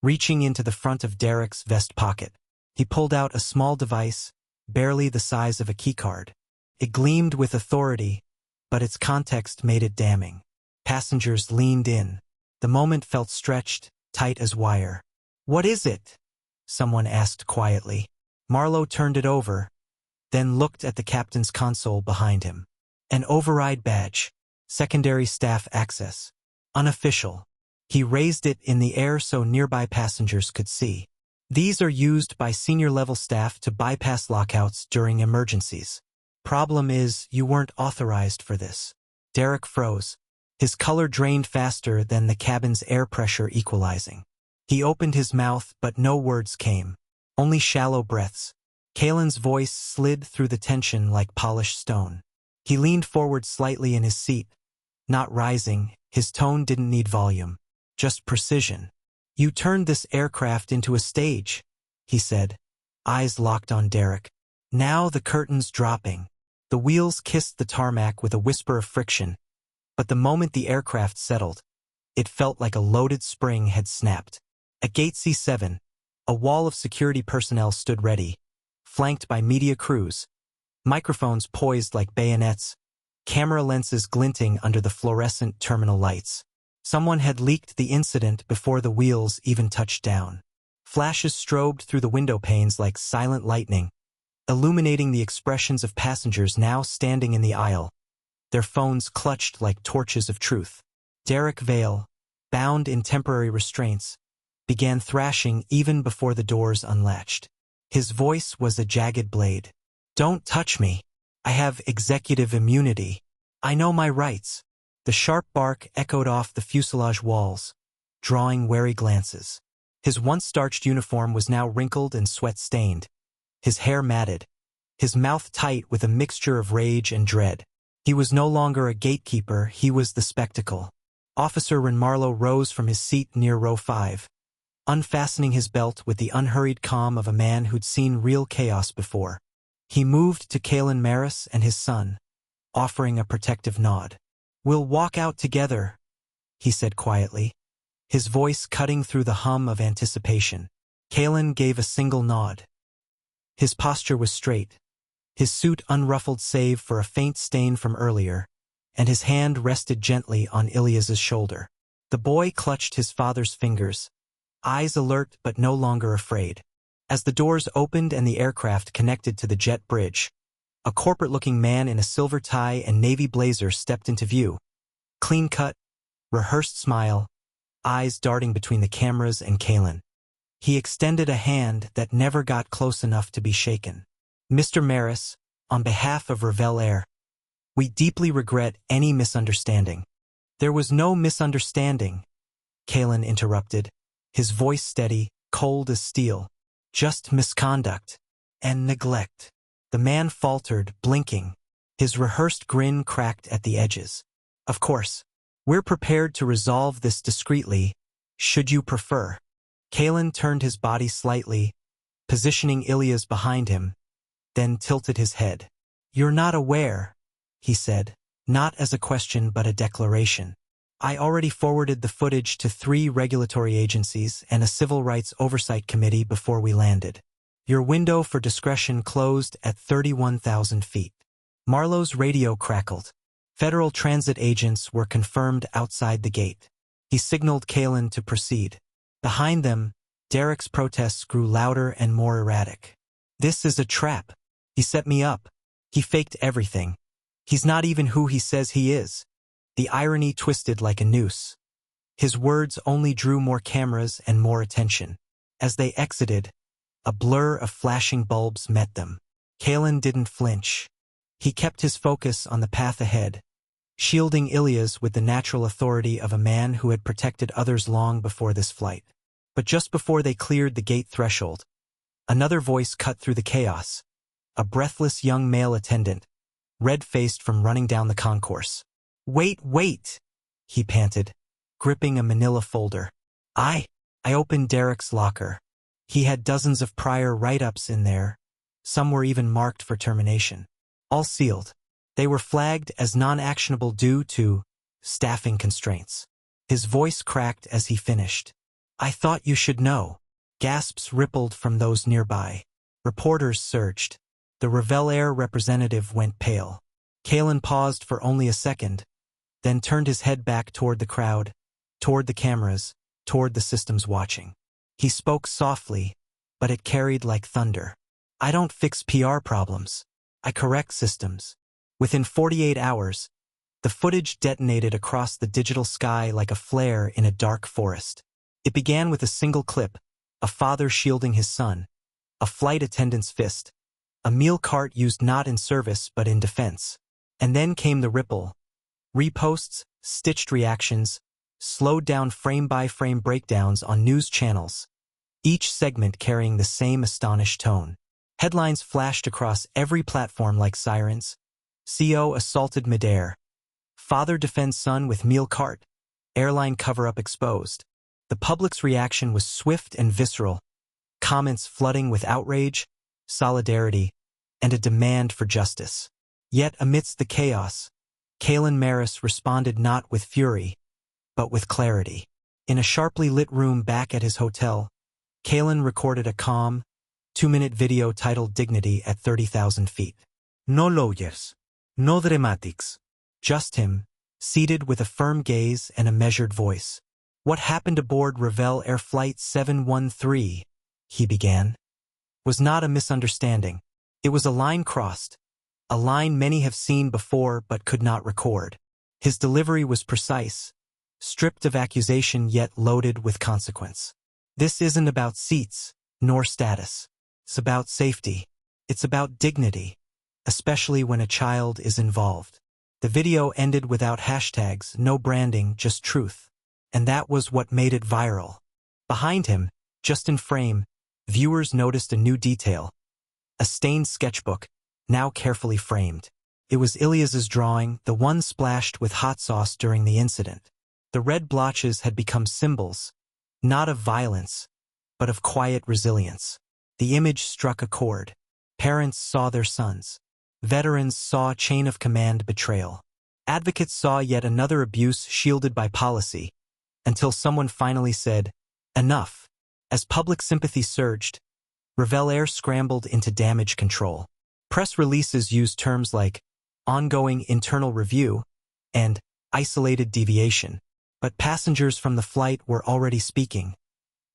reaching into the front of Derek's vest pocket. He pulled out a small device, barely the size of a keycard. It gleamed with authority, but its context made it damning. Passengers leaned in. The moment felt stretched, tight as wire. "What is it?" someone asked quietly. Marlowe turned it over, then looked at the captain's console behind him. "An override badge. Secondary staff access. Unofficial." He raised it in the air so nearby passengers could see. "These are used by senior-level staff to bypass lockouts during emergencies. Problem is, you weren't authorized for this." Derek froze. His color drained faster than the cabin's air pressure equalizing. He opened his mouth, but no words came. Only shallow breaths. Kalen's voice slid through the tension like polished stone. He leaned forward slightly in his seat, not rising. His tone didn't need volume, just precision. "You turned this aircraft into a stage," he said, eyes locked on Derek. Now the curtains dropping. The wheels kissed the tarmac with a whisper of friction, but the moment the aircraft settled, it felt like a loaded spring had snapped. At Gate C7, a wall of security personnel stood ready, flanked by media crews, microphones poised like bayonets, camera lenses glinting under the fluorescent terminal lights. Someone had leaked the incident before the wheels even touched down. Flashes strobed through the window panes like silent lightning, illuminating the expressions of passengers now standing in the aisle, their phones clutched like torches of truth. Derek Vale, bound in temporary restraints, began thrashing even before the doors unlatched. His voice was a jagged blade. "Don't touch me. I have executive immunity. I know my rights." The sharp bark echoed off the fuselage walls, drawing wary glances. His once starched uniform was now wrinkled and sweat-stained, his hair matted, his mouth tight with a mixture of rage and dread. He was no longer a gatekeeper, he was the spectacle. Officer Marlowe rose from his seat near row 5, unfastening his belt with the unhurried calm of a man who'd seen real chaos before. He moved to Kalen Maris and his son, offering a protective nod. "We'll walk out together," he said quietly. his voice cutting through the hum of anticipation. Kalen gave a single nod. His posture was straight, his suit unruffled save for a faint stain from earlier, and his hand rested gently on Ilyas's shoulder. The boy clutched his father's fingers, eyes alert but no longer afraid. As the doors opened and the aircraft connected to the jet bridge, a corporate-looking man in a silver tie and navy blazer stepped into view. Clean-cut, rehearsed smile, eyes darting between the cameras and Kalen. He extended a hand that never got close enough to be shaken. Mr. Maris, on behalf of Revel Air, we deeply regret any misunderstanding. There was no misunderstanding, Kalen interrupted, his voice steady, cold as steel. Just misconduct and neglect. The man faltered, blinking, his rehearsed grin cracked at the edges. Of course, we're prepared to resolve this discreetly, should you prefer. Kalen turned his body slightly, positioning Ilyas behind him, then tilted his head. You're not aware, he said, not as a question but a declaration. I already forwarded the footage to 3 regulatory agencies and a civil rights oversight committee before we landed. Your window for discretion closed at 31,000 feet. Marlowe's radio crackled. Federal transit agents were confirmed outside the gate. He signaled Kalen to proceed. Behind them, Derek's protests grew louder and more erratic. This is a trap. He set me up. He faked everything. He's not even who he says he is. The irony twisted like a noose. His words only drew more cameras and more attention. As they exited, a blur of flashing bulbs met them. Kalen didn't flinch. He kept his focus on the path ahead, shielding Ilyas with the natural authority of a man who had protected others long before this flight. But just before they cleared the gate threshold, another voice cut through the chaos. A breathless young male attendant, red-faced from running down the concourse. Wait, he panted, gripping a manila folder. I opened Derek's locker. He had dozens of prior write-ups in there. Some were even marked for termination. All sealed. They were flagged as non-actionable due to staffing constraints. His voice cracked as he finished. I thought you should know. Gasps rippled from those nearby. Reporters surged. The Revel Air representative went pale. Kalen paused for only a second, then turned his head back toward the crowd, toward the cameras, toward the systems watching. He spoke softly, but it carried like thunder. I don't fix PR problems. I correct systems. Within 48 hours, the footage detonated across the digital sky like a flare in a dark forest. It began with a single clip, a father shielding his son, a flight attendant's fist, a meal cart used not in service but in defense. And then came the ripple. Reposts, stitched reactions, slowed down frame-by-frame breakdowns on news channels, each segment carrying the same astonished tone. Headlines flashed across every platform like sirens. CO assaulted midair. Father defends son with meal cart. Airline cover-up exposed. The public's reaction was swift and visceral, comments flooding with outrage, solidarity, and a demand for justice. Yet amidst the chaos, Kalen Maris responded not with fury, but with clarity. In a sharply lit room back at his hotel, Kalen recorded a calm, 2-minute video titled Dignity at 30,000 feet. No lawyers, no dramatics. Just him, seated with a firm gaze and a measured voice. What happened aboard Revel Air Flight 713, he began, was not a misunderstanding. It was a line crossed, a line many have seen before but could not record. His delivery was precise, stripped of accusation yet loaded with consequence. This isn't about seats, nor status. It's about safety. It's about dignity, especially when a child is involved. The video ended without hashtags, no branding, just truth. And that was what made it viral. Behind him, just in frame, viewers noticed a new detail. A stained sketchbook, now carefully framed. It was Ilyas's drawing, the one splashed with hot sauce during the incident. The red blotches had become symbols, not of violence, but of quiet resilience. The image struck a chord. Parents saw their sons. Veterans saw chain of command betrayal. Advocates saw yet another abuse shielded by policy. until someone finally said, "Enough." As public sympathy surged, Revelair scrambled into damage control. Press releases used terms like ongoing internal review and isolated deviation, but passengers from the flight were already speaking,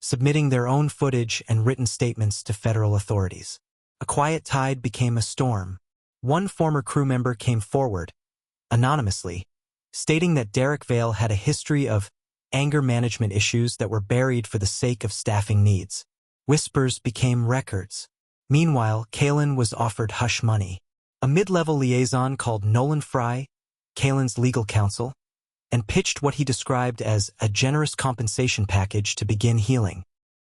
submitting their own footage and written statements to federal authorities. A quiet tide became a storm. One former crew member came forward, anonymously, stating that Derek Vale had a history of anger management issues that were buried for the sake of staffing needs. Whispers became records. Meanwhile, Kalin was offered hush money. A mid-level liaison called Nolan Fry, Kalin's legal counsel, and pitched what he described as a generous compensation package to begin healing.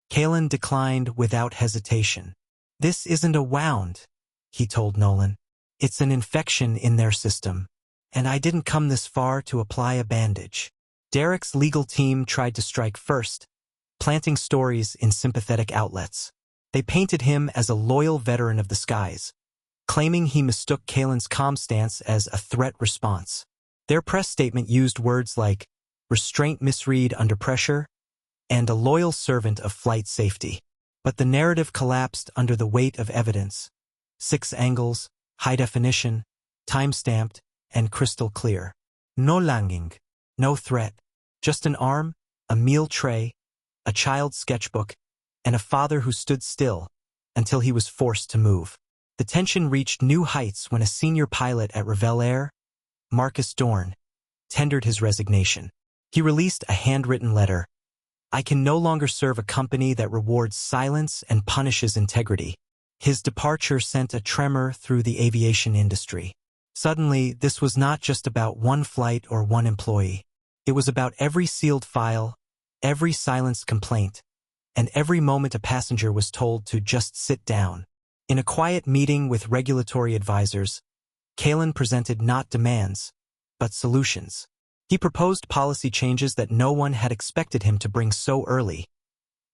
Kalin declined without hesitation. "This isn't a wound," he told Nolan. "It's an infection in their system, and I didn't come this far to apply a bandage." Derek's legal team tried to strike first, planting stories in sympathetic outlets. They painted him as a loyal veteran of the skies, claiming he mistook Kalin's calm stance as a threat response. Their press statement used words like restraint misread under pressure and a loyal servant of flight safety. But the narrative collapsed under the weight of evidence. 6 angles, high definition, time-stamped, and crystal clear. No langing, no threat, just an arm, a meal tray, a child's sketchbook, and a father who stood still until he was forced to move. The tension reached new heights when a senior pilot at Revelair, Marcus Dorn, tendered his resignation. He released a handwritten letter. "I can no longer serve a company that rewards silence and punishes integrity." His departure sent a tremor through the aviation industry. Suddenly, this was not just about one flight or one employee. It was about every sealed file, every silenced complaint, and every moment a passenger was told to just sit down. In a quiet meeting with regulatory advisors, Kalin presented not demands, but solutions. He proposed policy changes that no one had expected him to bring so early.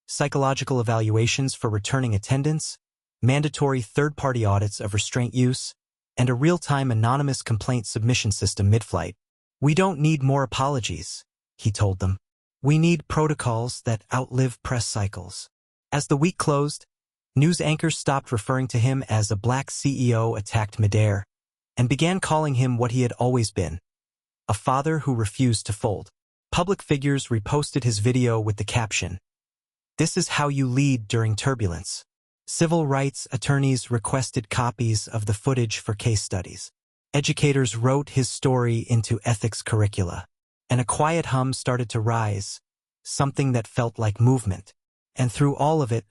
Psychological evaluations for returning attendants, mandatory third-party audits of restraint use, and a real-time anonymous complaint submission system mid-flight. "We don't need more apologies," he told them. "We need protocols that outlive press cycles." As the week closed, news anchors stopped referring to him as a black CEO attacked midair, and began calling him what he had always been, a father who refused to fold. Public figures reposted his video with the caption, "This is how you lead during turbulence." Civil rights attorneys requested copies of the footage for case studies. Educators wrote his story into ethics curricula, and a quiet hum started to rise, something that felt like movement. And through all of it,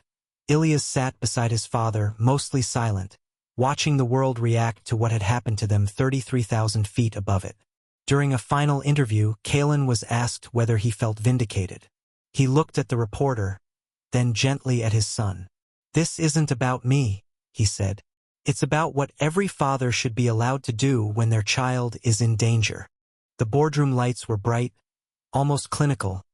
Ilias sat beside his father, mostly silent, watching the world react to what had happened to them 33,000 feet above it. During a final interview, Kalin was asked whether he felt vindicated. He looked at the reporter, then gently at his son. "This isn't about me," he said. "It's about what every father should be allowed to do when their child is in danger." The boardroom lights were bright, almost clinical,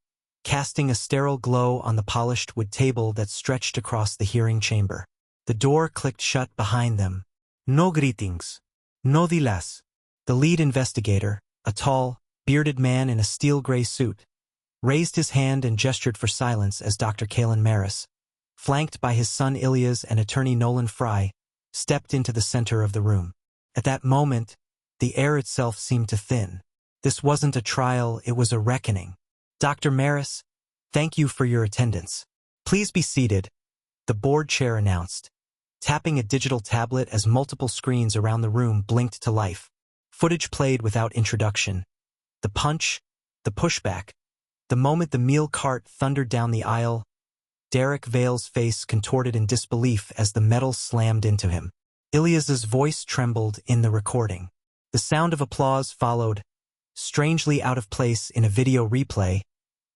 casting a sterile glow on the polished wood table that stretched across the hearing chamber. The door clicked shut behind them. "No greetings. No dilas." The lead investigator, a tall, bearded man in a steel-gray suit, raised his hand and gestured for silence as Dr. Kalin Maris, flanked by his son Ilias and attorney Nolan Fry, stepped into the center of the room. At that moment, the air itself seemed to thin. This wasn't a trial, it was a reckoning. "Dr. Maris, thank you for your attendance. Please be seated," the board chair announced, tapping a digital tablet as multiple screens around the room blinked to life. Footage played without introduction. The punch, the pushback, the moment the meal cart thundered down the aisle. Derek Vale's face contorted in disbelief as the metal slammed into him. Ilias's voice trembled in the recording. The sound of applause followed, strangely out of place in a video replay,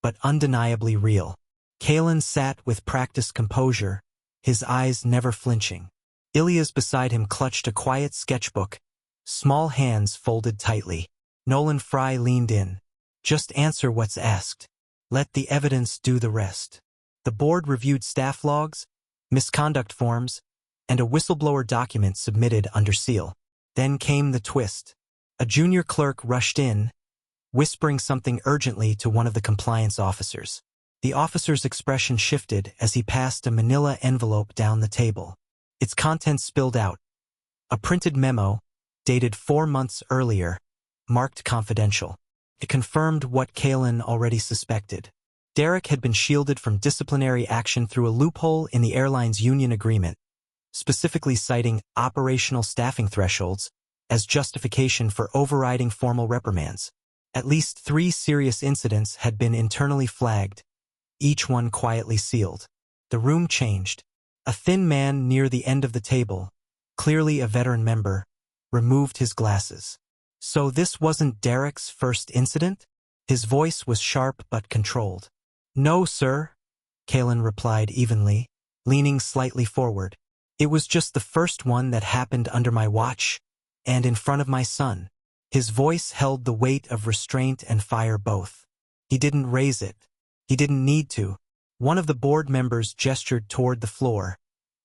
but undeniably real. Kalin sat with practiced composure, his eyes never flinching. Ilias beside him clutched a quiet sketchbook, small hands folded tightly. Nolan Fry leaned in. "Just answer what's asked. Let the evidence do the rest." The board reviewed staff logs, misconduct forms, and a whistleblower document submitted under seal. Then came the twist. A junior clerk rushed in, whispering something urgently to one of the compliance officers. The officer's expression shifted as he passed a manila envelope down the table. Its contents spilled out. A printed memo, dated 4 months earlier, marked confidential. It confirmed what Kalen already suspected. Derek had been shielded from disciplinary action through a loophole in the airline's union agreement, specifically citing operational staffing thresholds as justification for overriding formal reprimands. At least 3 serious incidents had been internally flagged, each one quietly sealed. The room changed. A thin man near the end of the table, clearly a veteran member, removed his glasses. So this wasn't Derek's first incident? His voice was sharp but controlled. "No, sir," Kalen replied evenly, leaning slightly forward. "It was just the first one that happened under my watch, and in front of my son." His voice held the weight of restraint and fire both. He didn't raise it. He didn't need to. One of the board members gestured toward the floor,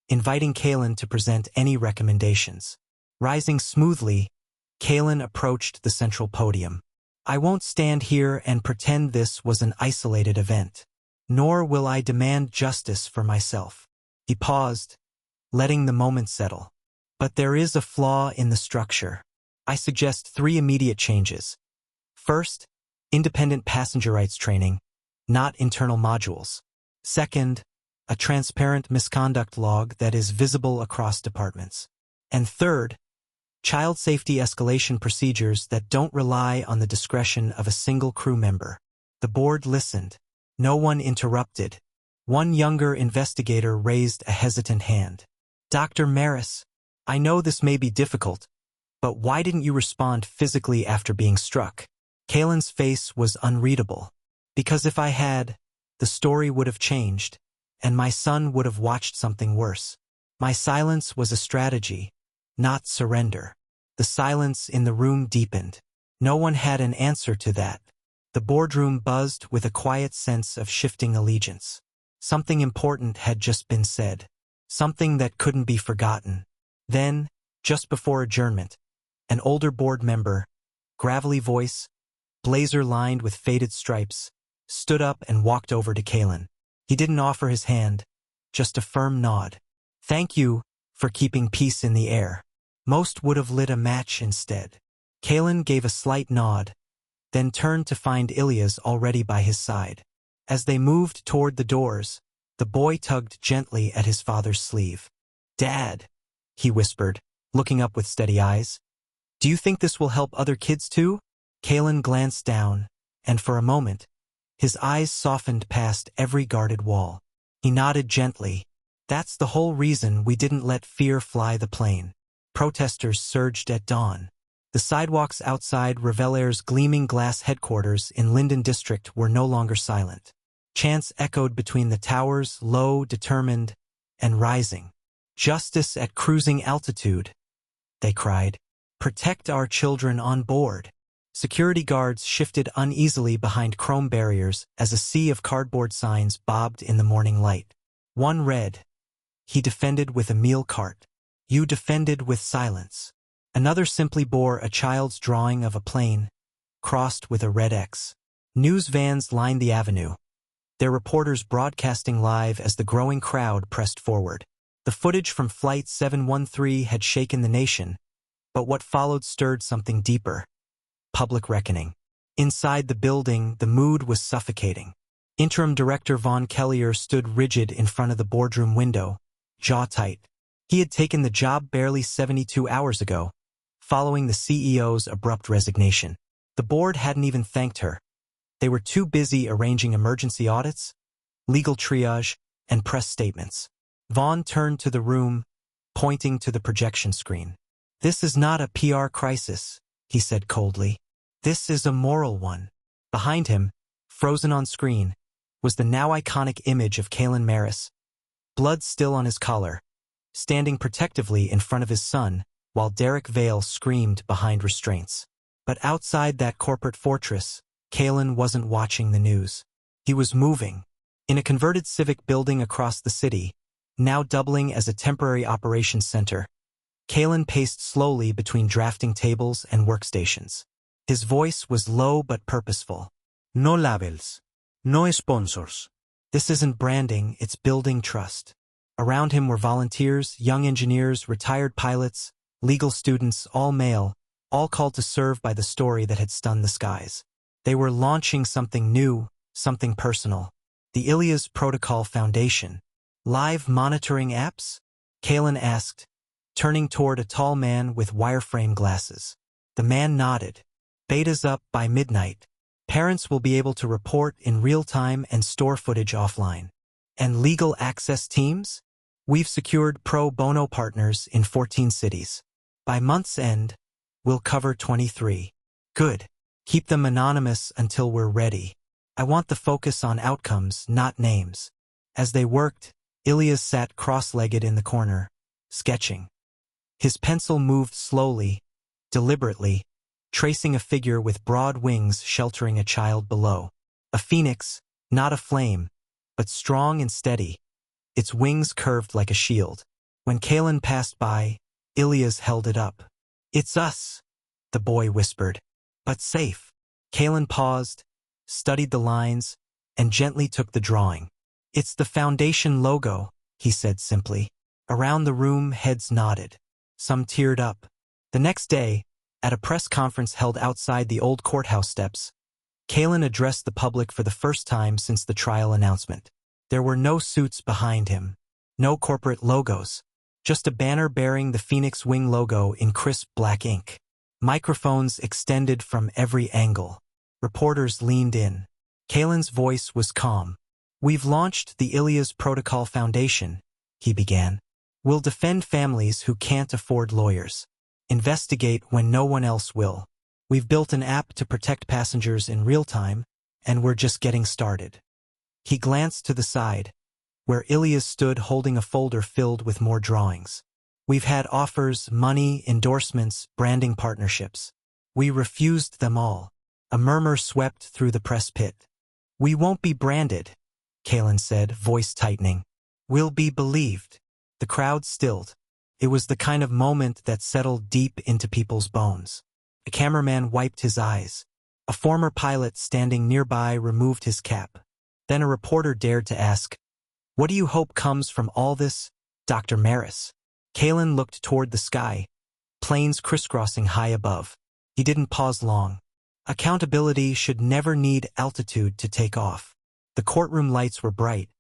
inviting Kalen to present any recommendations. Rising smoothly, Kalen approached the central podium. "I won't stand here and pretend this was an isolated event. Nor will I demand justice for myself." He paused, letting the moment settle. "But there is a flaw in the structure. I suggest 3 immediate changes. First, independent passenger rights training, not internal modules. Second, a transparent misconduct log that is visible across departments. And third, child safety escalation procedures that don't rely on the discretion of a single crew member." The board listened. No one interrupted. One younger investigator raised a hesitant hand. "Dr. Maris, I know this may be difficult, but why didn't you respond physically after being struck?" Kalen's face was unreadable. "Because if I had, the story would have changed, and my son would have watched something worse. My silence was a strategy, not surrender." The silence in the room deepened. No one had an answer to that. The boardroom buzzed with a quiet sense of shifting allegiance. Something important had just been said. Something that couldn't be forgotten. Then, just before adjournment, an older board member, gravelly voice, blazer lined with faded stripes, stood up and walked over to Kalen. He didn't offer his hand, just a firm nod. "Thank you for keeping peace in the air. Most would have lit a match instead." Kalen gave a slight nod, then turned to find Ilya's already by his side. As they moved toward the doors, the boy tugged gently at his father's sleeve. "Dad," he whispered, looking up with steady eyes. "Do you think this will help other kids too?" Kalen glanced down, and for a moment, his eyes softened past every guarded wall. He nodded gently. "That's the whole reason we didn't let fear fly the plane." Protesters surged at dawn. The sidewalks outside Revelaire's gleaming glass headquarters in Linden District were no longer silent. Chants echoed between the towers, low, determined, and rising. "Justice at cruising altitude," they cried. "Protect our children on board." Security guards shifted uneasily behind chrome barriers as a sea of cardboard signs bobbed in the morning light. One read, "He defended with a meal cart. You defended with silence." Another simply bore a child's drawing of a plane, crossed with a red X. News vans lined the avenue, their reporters broadcasting live as the growing crowd pressed forward. The footage from Flight 713 had shaken the nation, but what followed stirred something deeper. Public reckoning. Inside the building, the mood was suffocating. Interim Director Von Kellier stood rigid in front of the boardroom window, jaw tight. He had taken the job barely 72 hours ago, following the CEO's abrupt resignation. The board hadn't even thanked her. They were too busy arranging emergency audits, legal triage, and press statements. Vaughn turned to the room, pointing to the projection screen. "This is not a PR crisis," he said coldly. "This is a moral one." Behind him, frozen on screen, was the now iconic image of Kalen Maris, blood still on his collar, standing protectively in front of his son, while Derek Vale screamed behind restraints. But outside that corporate fortress, Kalen wasn't watching the news. He was moving. In a converted civic building across the city, now doubling as a temporary operations center, Kalen paced slowly between drafting tables and workstations. His voice was low but purposeful. No labels. No sponsors. This isn't branding, it's building trust. Around him were volunteers, young engineers, retired pilots, legal students, all male, all called to serve by the story that had stunned the skies. They were launching something new, something personal. The Ilias Protocol Foundation. Live monitoring apps? Kalen asked, turning toward a tall man with wireframe glasses. The man nodded. Beta's up by midnight. Parents will be able to report in real time and store footage offline. And legal access teams? We've secured pro bono partners in 14 cities. By month's end, we'll cover 23. Good. Keep them anonymous until we're ready. I want the focus on outcomes, not names. As they worked, Ilias sat cross-legged in the corner, sketching. His pencil moved slowly, deliberately, tracing a figure with broad wings sheltering a child below. A phoenix, not a flame, but strong and steady. Its wings curved like a shield. When Kalen passed by, Ilias held it up. "It's us," the boy whispered. "But safe." Kalen paused, studied the lines, and gently took the drawing. "It's the foundation logo," he said simply. Around the room, heads nodded. Some teared up. The next day, at a press conference held outside the old courthouse steps, Kalen addressed the public for the first time since the trial announcement. There were no suits behind him, no corporate logos, just a banner bearing the Phoenix Wing logo in crisp black ink. Microphones extended from every angle. Reporters leaned in. Kalen's voice was calm. "We've launched the Ilias Protocol Foundation," he began. "We'll defend families who can't afford lawyers. Investigate when no one else will. We've built an app to protect passengers in real time, and we're just getting started." He glanced to the side, where Ilias stood holding a folder filled with more drawings. "We've had offers, money, endorsements, branding partnerships. We refused them all." A murmur swept through the press pit. "We won't be branded," Kalen said, voice tightening. "We'll be believed." The crowd stilled. It was the kind of moment that settled deep into people's bones. A cameraman wiped his eyes. A former pilot standing nearby removed his cap. Then a reporter dared to ask, "What do you hope comes from all this, Dr. Maris?" Kalen looked toward the sky, planes crisscrossing high above. He didn't pause long. Accountability should never need altitude to take off. The courtroom lights were bright,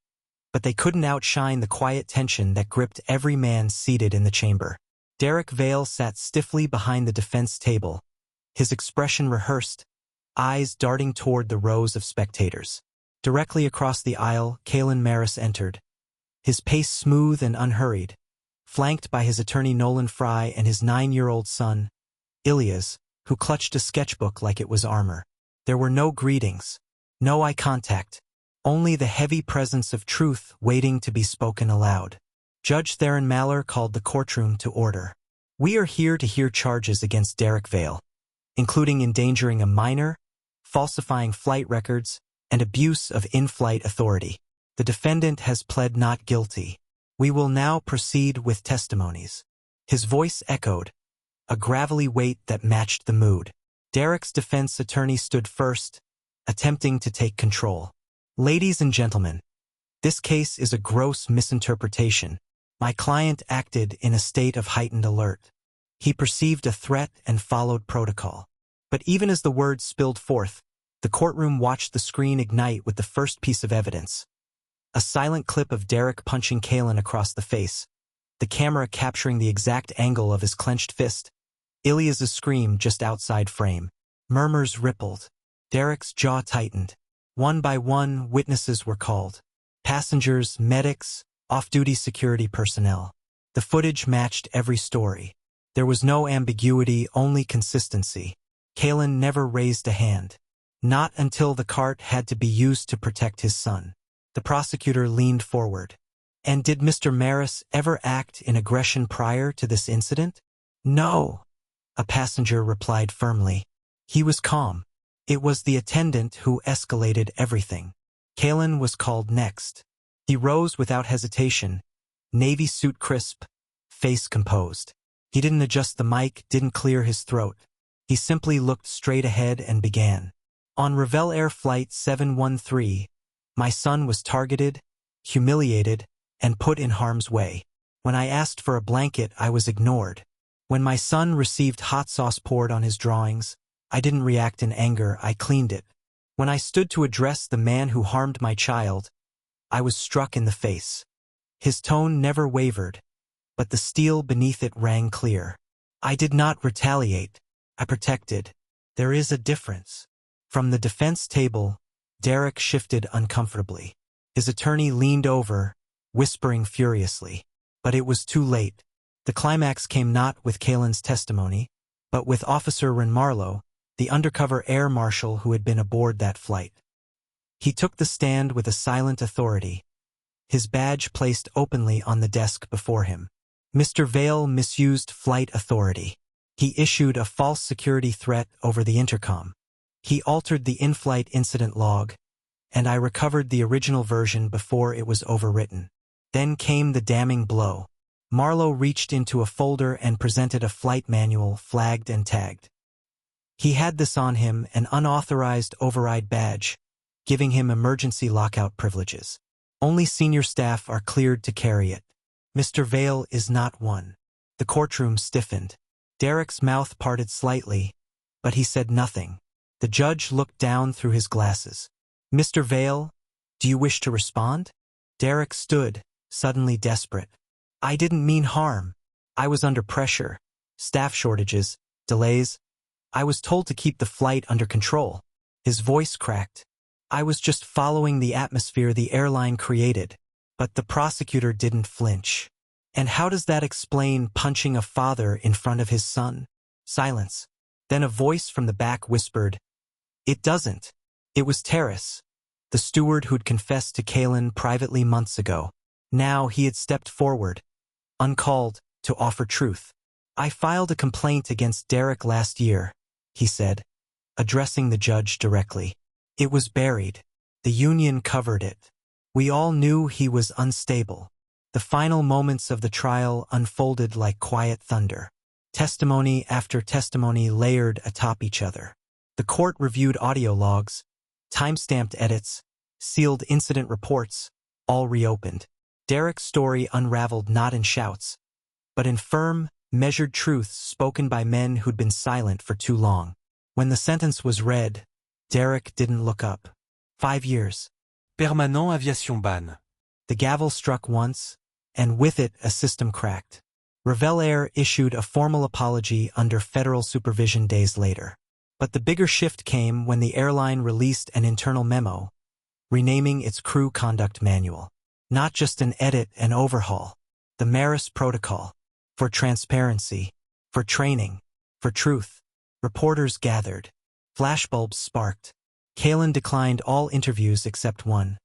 but they couldn't outshine the quiet tension that gripped every man seated in the chamber. Derek Vale sat stiffly behind the defense table, his expression rehearsed, eyes darting toward the rows of spectators. Directly across the aisle, Kalen Maris entered, his pace smooth and unhurried, flanked by his attorney Nolan Fry and his 9-year-old son, Ilias, who clutched a sketchbook like it was armor. There were no greetings, no eye contact, only the heavy presence of truth waiting to be spoken aloud. Judge Theron Maller called the courtroom to order. "We are here to hear charges against Derek Vale, including endangering a minor, falsifying flight records, and abuse of in-flight authority. The defendant has pled not guilty. We will now proceed with testimonies." His voice echoed, a gravelly weight that matched the mood. Derek's defense attorney stood first, attempting to take control. "Ladies and gentlemen, this case is a gross misinterpretation. My client acted in a state of heightened alert. He perceived a threat and followed protocol." But even as the words spilled forth, the courtroom watched the screen ignite with the first piece of evidence. A silent clip of Derek punching Kalen across the face, the camera capturing the exact angle of his clenched fist. Ilias's scream just outside frame. Murmurs rippled. Derek's jaw tightened. One by one, witnesses were called. Passengers, medics, off-duty security personnel. The footage matched every story. There was no ambiguity, only consistency. Kalen never raised a hand. Not until the cart had to be used to protect his son. The prosecutor leaned forward. "And did Mr. Maris ever act in aggression prior to this incident?" "No," a passenger replied firmly. He was calm. It was the attendant who escalated everything. Kalen was called next. He rose without hesitation, navy suit crisp, face composed. He didn't adjust the mic, didn't clear his throat. He simply looked straight ahead and began. On Revel Air Flight 713, my son was targeted, humiliated, and put in harm's way. When I asked for a blanket, I was ignored. When my son received hot sauce poured on his drawings, I didn't react in anger, I cleaned it. When I stood to address the man who harmed my child, I was struck in the face. His tone never wavered, but the steel beneath it rang clear. I did not retaliate, I protected. There is a difference. From the defense table, Derek shifted uncomfortably. His attorney leaned over, whispering furiously. But it was too late. The climax came not with Kalen's testimony, but with Officer Renmarlo, the undercover air marshal who had been aboard that flight. He took the stand with a silent authority, his badge placed openly on the desk before him. Mr. Vale misused flight authority. He issued a false security threat over the intercom. He altered the in-flight incident log, and I recovered the original version before it was overwritten. Then came the damning blow. Marlowe reached into a folder and presented a flight manual flagged and tagged. He had this on him, an unauthorized override badge, giving him emergency lockout privileges. Only senior staff are cleared to carry it. Mr. Vale is not one. The courtroom stiffened. Derek's mouth parted slightly, but he said nothing. The judge looked down through his glasses. Mr. Vale, do you wish to respond? Derek stood, suddenly desperate. I didn't mean harm. I was under pressure. Staff shortages, delays. I was told to keep the flight under control. His voice cracked. I was just following the atmosphere the airline created. But the prosecutor didn't flinch. And how does that explain punching a father in front of his son? Silence. Then a voice from the back whispered, It doesn't. It was Terrace, the steward who'd confessed to Kalen privately months ago. Now he had stepped forward, uncalled, to offer truth. I filed a complaint against Derek last year, he said, addressing the judge directly. It was buried. The union covered it. We all knew he was unstable. The final moments of the trial unfolded like quiet thunder. Testimony after testimony layered atop each other. The court reviewed audio logs, time-stamped edits, sealed incident reports, all reopened. Derek's story unraveled not in shouts, but in firm, measured truths spoken by men who'd been silent for too long. When the sentence was read, Derek didn't look up. 5 years. Permanent aviation ban. The gavel struck once, and with it a system cracked. Revel Air issued a formal apology under federal supervision days later. But the bigger shift came when the airline released an internal memo, renaming its crew conduct manual. Not just an edit and overhaul. The Maris Protocol. For transparency. For training. For truth. Reporters gathered. Flashbulbs sparked. Kalen declined all interviews except one.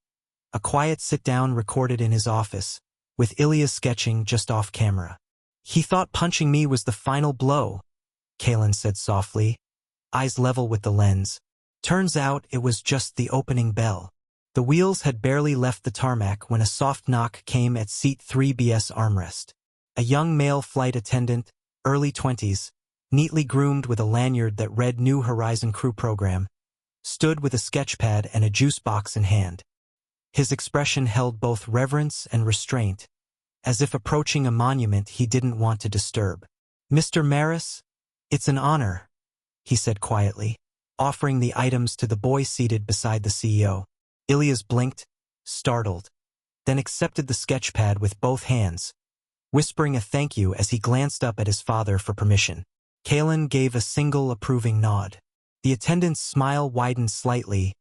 A quiet sit-down recorded in his office, with Ilya sketching just off camera. He thought punching me was the final blow, Kalen said softly, eyes level with the lens. Turns out it was just the opening bell. The wheels had barely left the tarmac when a soft knock came at seat 3B's armrest. A young male flight attendant, early 20s, neatly groomed with a lanyard that read New Horizon Crew Program, stood with a sketchpad and a juice box in hand. His expression held both reverence and restraint, as if approaching a monument he didn't want to disturb. Mr. Maris, it's an honor, he said quietly, offering the items to the boy seated beside the CEO. Ilyas blinked, startled, then accepted the sketchpad with both hands, whispering a thank you as he glanced up at his father for permission. Kalen gave a single approving nod. The attendant's smile widened slightly,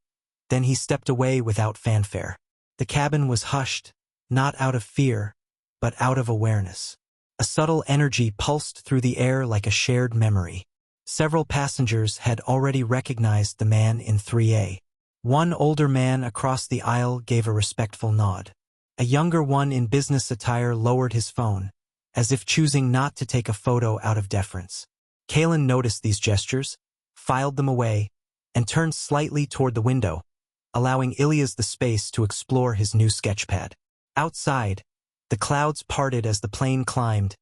then he stepped away without fanfare. The cabin was hushed, not out of fear, but out of awareness. A subtle energy pulsed through the air like a shared memory. Several passengers had already recognized the man in 3A. One older man across the aisle gave a respectful nod. A younger one in business attire lowered his phone, as if choosing not to take a photo out of deference. Kalen noticed these gestures, filed them away, and turned slightly toward the window, allowing Ilyas the space to explore his new sketchpad. Outside, the clouds parted as the plane climbed,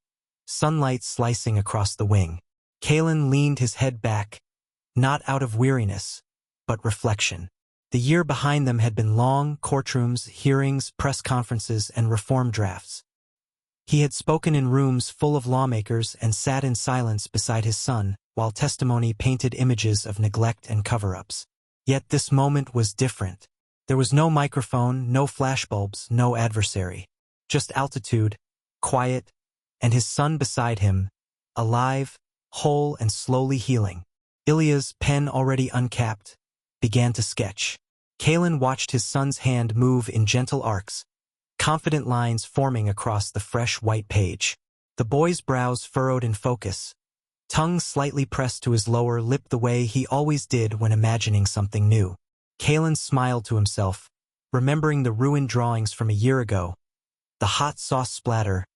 sunlight slicing across the wing. Kalen leaned his head back, not out of weariness, but reflection. The year behind them had been long: courtrooms, hearings, press conferences, and reform drafts. He had spoken in rooms full of lawmakers and sat in silence beside his son, while testimony painted images of neglect and cover-ups. Yet this moment was different. There was no microphone, no flashbulbs, no adversary. Just altitude, quiet, and his son beside him, alive, whole, and slowly healing. Ilya's pen, already uncapped, began to sketch. Kalen watched his son's hand move in gentle arcs, confident lines forming across the fresh white page. The boy's brows furrowed in focus, tongue slightly pressed to his lower lip the way he always did when imagining something new. Kalen smiled to himself, remembering the ruined drawings from a year ago, the hot sauce splatter,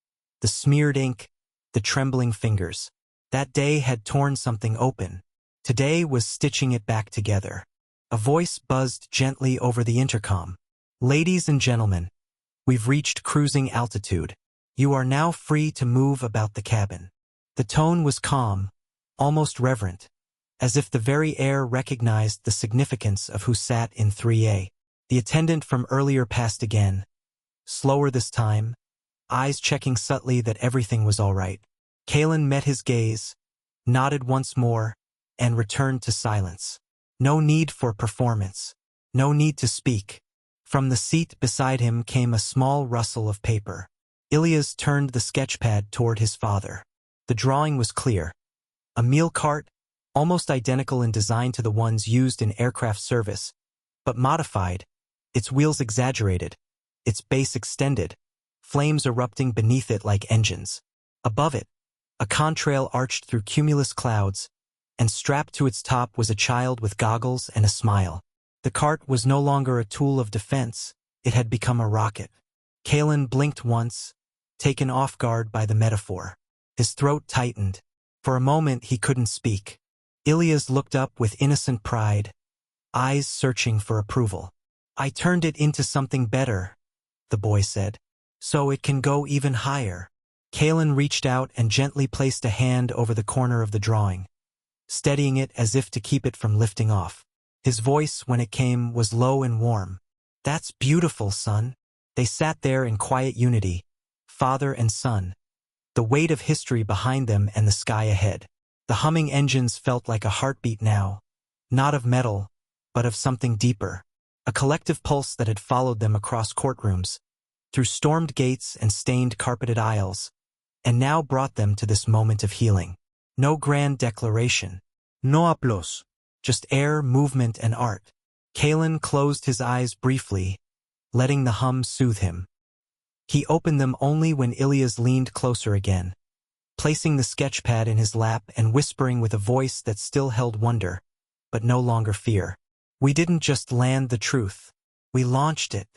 the smeared ink, the trembling fingers. That day had torn something open. Today was stitching it back together. A voice buzzed gently over the intercom. "Ladies and gentlemen, we've reached cruising altitude. You are now free to move about the cabin." The tone was calm, almost reverent, as if the very air recognized the significance of who sat in 3A. The attendant from earlier passed again, slower this time, eyes checking subtly that everything was all right. Kalen met his gaze, nodded once more, and returned to silence. No need for performance. No need to speak. From the seat beside him came a small rustle of paper. Ilyas turned the sketchpad toward his father. The drawing was clear. A meal cart, almost identical in design to the ones used in aircraft service, but modified, its wheels exaggerated, its base extended, flames erupting beneath it like engines. Above it, a contrail arched through cumulus clouds, and strapped to its top was a child with goggles and a smile. The cart was no longer a tool of defense, it had become a rocket. Kalen blinked once, taken off guard by the metaphor. His throat tightened. For a moment he couldn't speak. Ilyas looked up with innocent pride, eyes searching for approval. "I turned it into something better," the boy said. "So it can go even higher." Kalen reached out and gently placed a hand over the corner of the drawing, steadying it as if to keep it from lifting off. His voice, when it came, was low and warm. "That's beautiful, son." They sat there in quiet unity, father and son, the weight of history behind them and the sky ahead. The humming engines felt like a heartbeat now, not of metal, but of something deeper, a collective pulse that had followed them across courtrooms, through stormed gates and stained carpeted aisles, and now brought them to this moment of healing. No grand declaration. No applause. Just air, movement, and art. Kalen closed his eyes briefly, letting the hum soothe him. He opened them only when Ilyas leaned closer again, placing the sketchpad in his lap and whispering with a voice that still held wonder, but no longer fear. "We didn't just land the truth. We launched it."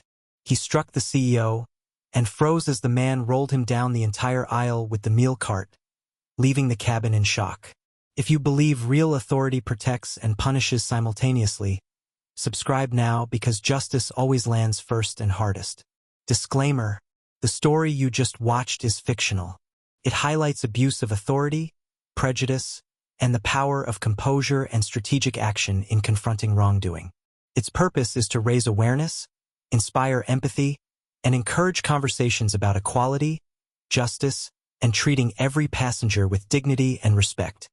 He struck the CEO, and froze as the man rolled him down the entire aisle with the meal cart, leaving the cabin in shock. If you believe real authority protects and punishes simultaneously, subscribe now, because justice always lands first and hardest. Disclaimer: the story you just watched is fictional. It highlights abuse of authority, prejudice, and the power of composure and strategic action in confronting wrongdoing. Its purpose is to raise awareness, inspire empathy, and encourage conversations about equality, justice, and treating every passenger with dignity and respect.